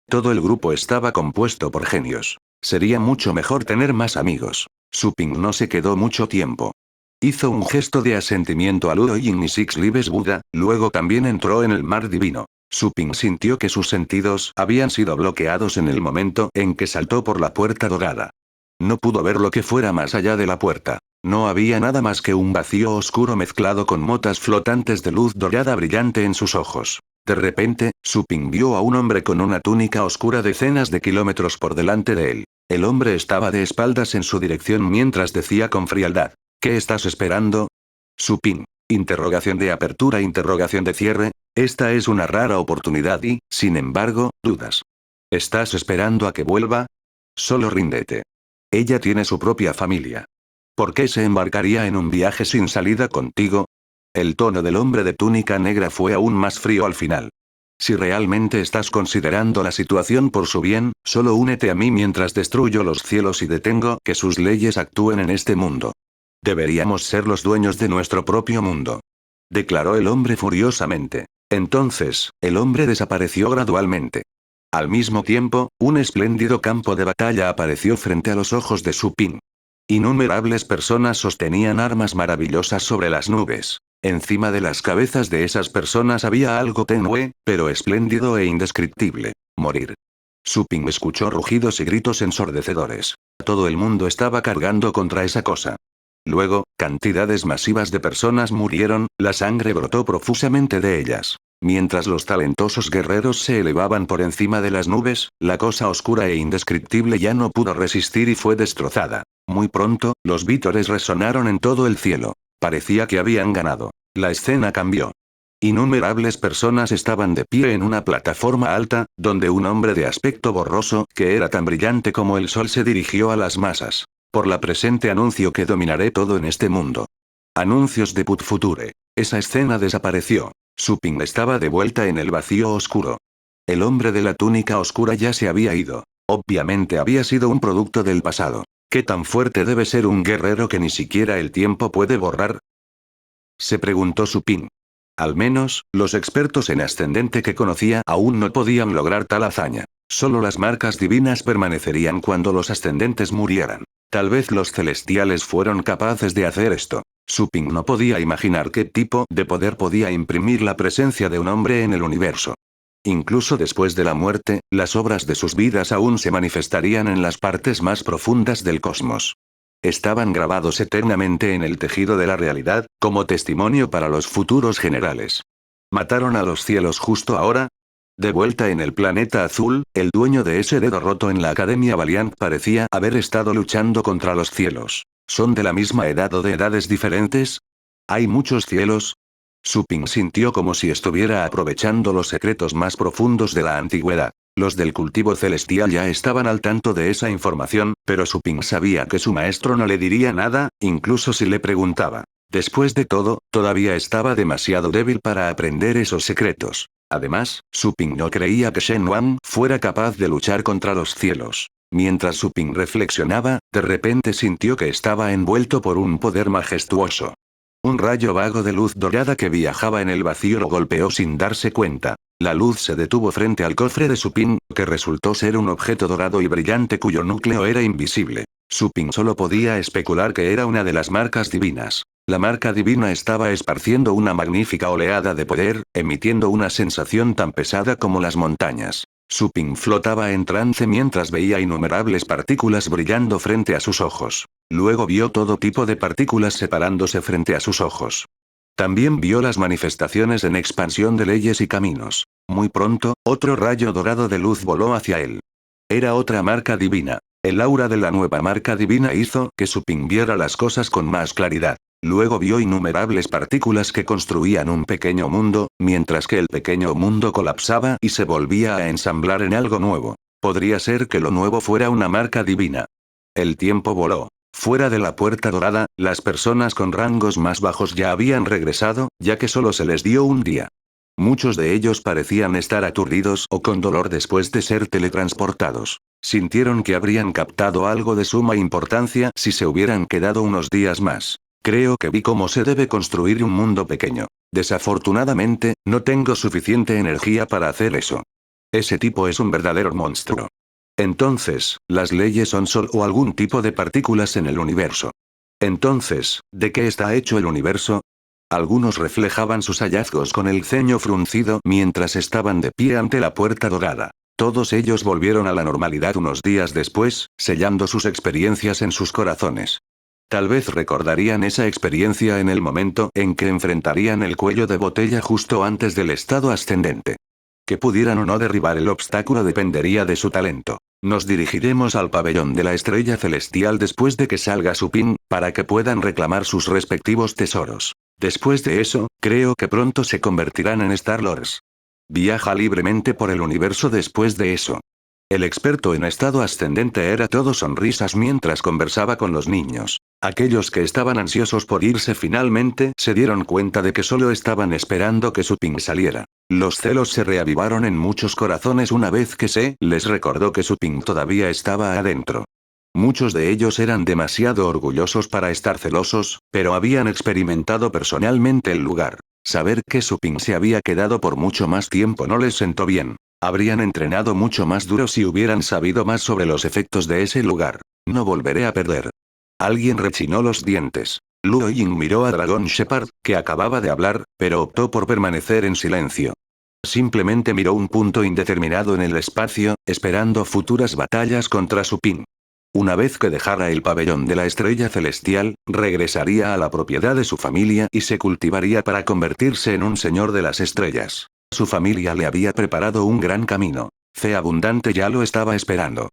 Todo el grupo estaba compuesto por genios. Sería mucho mejor tener más amigos. Su Ping no se quedó mucho tiempo. Hizo un gesto de asentimiento al Uro Yin y Six Lives Buda, luego también entró en el Mar Divino. Su Ping sintió que sus sentidos habían sido bloqueados en el momento en que saltó por la puerta dorada. No pudo ver lo que fuera más allá de la puerta. No había nada más que un vacío oscuro mezclado con motas flotantes de luz dorada brillante en sus ojos. De repente, Su Ping vio a un hombre con una túnica oscura decenas de kilómetros por delante de él. El hombre estaba de espaldas en su dirección mientras decía con frialdad. ¿Qué estás esperando? Su Ping. Interrogación de apertura, interrogación de cierre. Esta es una rara oportunidad y, sin embargo, dudas. ¿Estás esperando a que vuelva? Solo ríndete. Ella tiene su propia familia. ¿Por qué se embarcaría en un viaje sin salida contigo? El tono del hombre de túnica negra fue aún más frío al final. Si realmente estás considerando la situación por su bien, solo únete a mí mientras destruyo los cielos y detengo que sus leyes actúen en este mundo. Deberíamos ser los dueños de nuestro propio mundo. Declaró el hombre furiosamente. Entonces, el hombre desapareció gradualmente. Al mismo tiempo, un espléndido campo de batalla apareció frente a los ojos de Su Ping. Innumerables personas sostenían armas maravillosas sobre las nubes. Encima de las cabezas de esas personas había algo tenue, pero espléndido e indescriptible. Morir. Su Ping escuchó rugidos y gritos ensordecedores. Todo el mundo estaba cargando contra esa cosa. Luego, cantidades masivas de personas murieron, la sangre brotó profusamente de ellas. Mientras los talentosos guerreros se elevaban por encima de las nubes, la cosa oscura e indescriptible ya no pudo resistir y fue destrozada. Muy pronto, los vítores resonaron en todo el cielo. Parecía que habían ganado. La escena cambió. Innumerables personas estaban de pie en una plataforma alta, donde un hombre de aspecto borroso, que era tan brillante como el sol, se dirigió a las masas. Por la presente anuncio que dominaré todo en este mundo. Anuncios de Put Future. Esa escena desapareció. Su Ping estaba de vuelta en el vacío oscuro. El hombre de la túnica oscura ya se había ido. Obviamente había sido un producto del pasado. ¿Qué tan fuerte debe ser un guerrero que ni siquiera el tiempo puede borrar? Se preguntó Su Ping. Al menos, los expertos en ascendente que conocía aún no podían lograr tal hazaña. Solo las marcas divinas permanecerían cuando los ascendentes murieran. Tal vez los celestiales fueron capaces de hacer esto. Su Ping no podía imaginar qué tipo de poder podía imprimir la presencia de un hombre en el universo. Incluso después de la muerte, las obras de sus vidas aún se manifestarían en las partes más profundas del cosmos. Estaban grabados eternamente en el tejido de la realidad, como testimonio para los futuros generales. ¿Mataron a los cielos justo ahora? De vuelta en el planeta azul, el dueño de ese dedo roto en la Academia Valiant parecía haber estado luchando contra los cielos. ¿Son de la misma edad o de edades diferentes? ¿Hay muchos cielos? Su Ping sintió como si estuviera aprovechando los secretos más profundos de la antigüedad. Los del cultivo celestial ya estaban al tanto de esa información, pero Su Ping sabía que su maestro no le diría nada, incluso si le preguntaba. Después de todo, todavía estaba demasiado débil para aprender esos secretos. Además, Su Ping no creía que Shen Wang fuera capaz de luchar contra los cielos. Mientras Su Ping reflexionaba, de repente sintió que estaba envuelto por un poder majestuoso. Un rayo vago de luz dorada que viajaba en el vacío lo golpeó sin darse cuenta. La luz se detuvo frente al cofre de Su Ping, que resultó ser un objeto dorado y brillante cuyo núcleo era invisible. Su Ping solo podía especular que era una de las marcas divinas. La marca divina estaba esparciendo una magnífica oleada de poder, emitiendo una sensación tan pesada como las montañas. Su Ping flotaba en trance mientras veía innumerables partículas brillando frente a sus ojos. Luego vio todo tipo de partículas separándose frente a sus ojos. También vio las manifestaciones en expansión de leyes y caminos. Muy pronto, otro rayo dorado de luz voló hacia él. Era otra marca divina. El aura de la nueva marca divina hizo que Su Ping viera las cosas con más claridad. Luego vio innumerables partículas que construían un pequeño mundo, mientras que el pequeño mundo colapsaba y se volvía a ensamblar en algo nuevo. Podría ser que lo nuevo fuera una marca divina. El tiempo voló. Fuera de la puerta dorada, las personas con rangos más bajos ya habían regresado, ya que solo se les dio un día. Muchos de ellos parecían estar aturdidos o con dolor después de ser teletransportados. Sintieron que habrían captado algo de suma importancia si se hubieran quedado unos días más. Creo que vi cómo se debe construir un mundo pequeño. Desafortunadamente, no tengo suficiente energía para hacer eso. Ese tipo es un verdadero monstruo. Entonces, las leyes son solo algún tipo de partículas en el universo. Entonces, ¿de qué está hecho el universo? Algunos reflejaban sus hallazgos con el ceño fruncido mientras estaban de pie ante la puerta dorada. Todos ellos volvieron a la normalidad unos días después, sellando sus experiencias en sus corazones. Tal vez recordarían esa experiencia en el momento en que enfrentarían el cuello de botella justo antes del estado ascendente. Que pudieran o no derribar el obstáculo dependería de su talento. Nos dirigiremos al pabellón de la estrella celestial después de que salga Su Ping, para que puedan reclamar sus respectivos tesoros. Después de eso, creo que pronto se convertirán en Star-Lords. Viaja libremente por el universo después de eso. El experto en estado ascendente era todo sonrisas mientras conversaba con los niños. Aquellos que estaban ansiosos por irse finalmente se dieron cuenta de que solo estaban esperando que Su Ping saliera. Los celos se reavivaron en muchos corazones una vez que se les recordó que Su Ping todavía estaba adentro. Muchos de ellos eran demasiado orgullosos para estar celosos, pero habían experimentado personalmente el lugar. Saber que Su Ping se había quedado por mucho más tiempo no les sentó bien. Habrían entrenado mucho más duro si hubieran sabido más sobre los efectos de ese lugar. No volveré a perder. Alguien rechinó los dientes. Luo Ying miró a Dragon Shepard, que acababa de hablar, pero optó por permanecer en silencio. Simplemente miró un punto indeterminado en el espacio, esperando futuras batallas contra Su Ping. Una vez que dejara el pabellón de la estrella celestial, regresaría a la propiedad de su familia y se cultivaría para convertirse en un señor de las estrellas. Su familia le había preparado un gran camino. Fe abundante ya lo estaba esperando.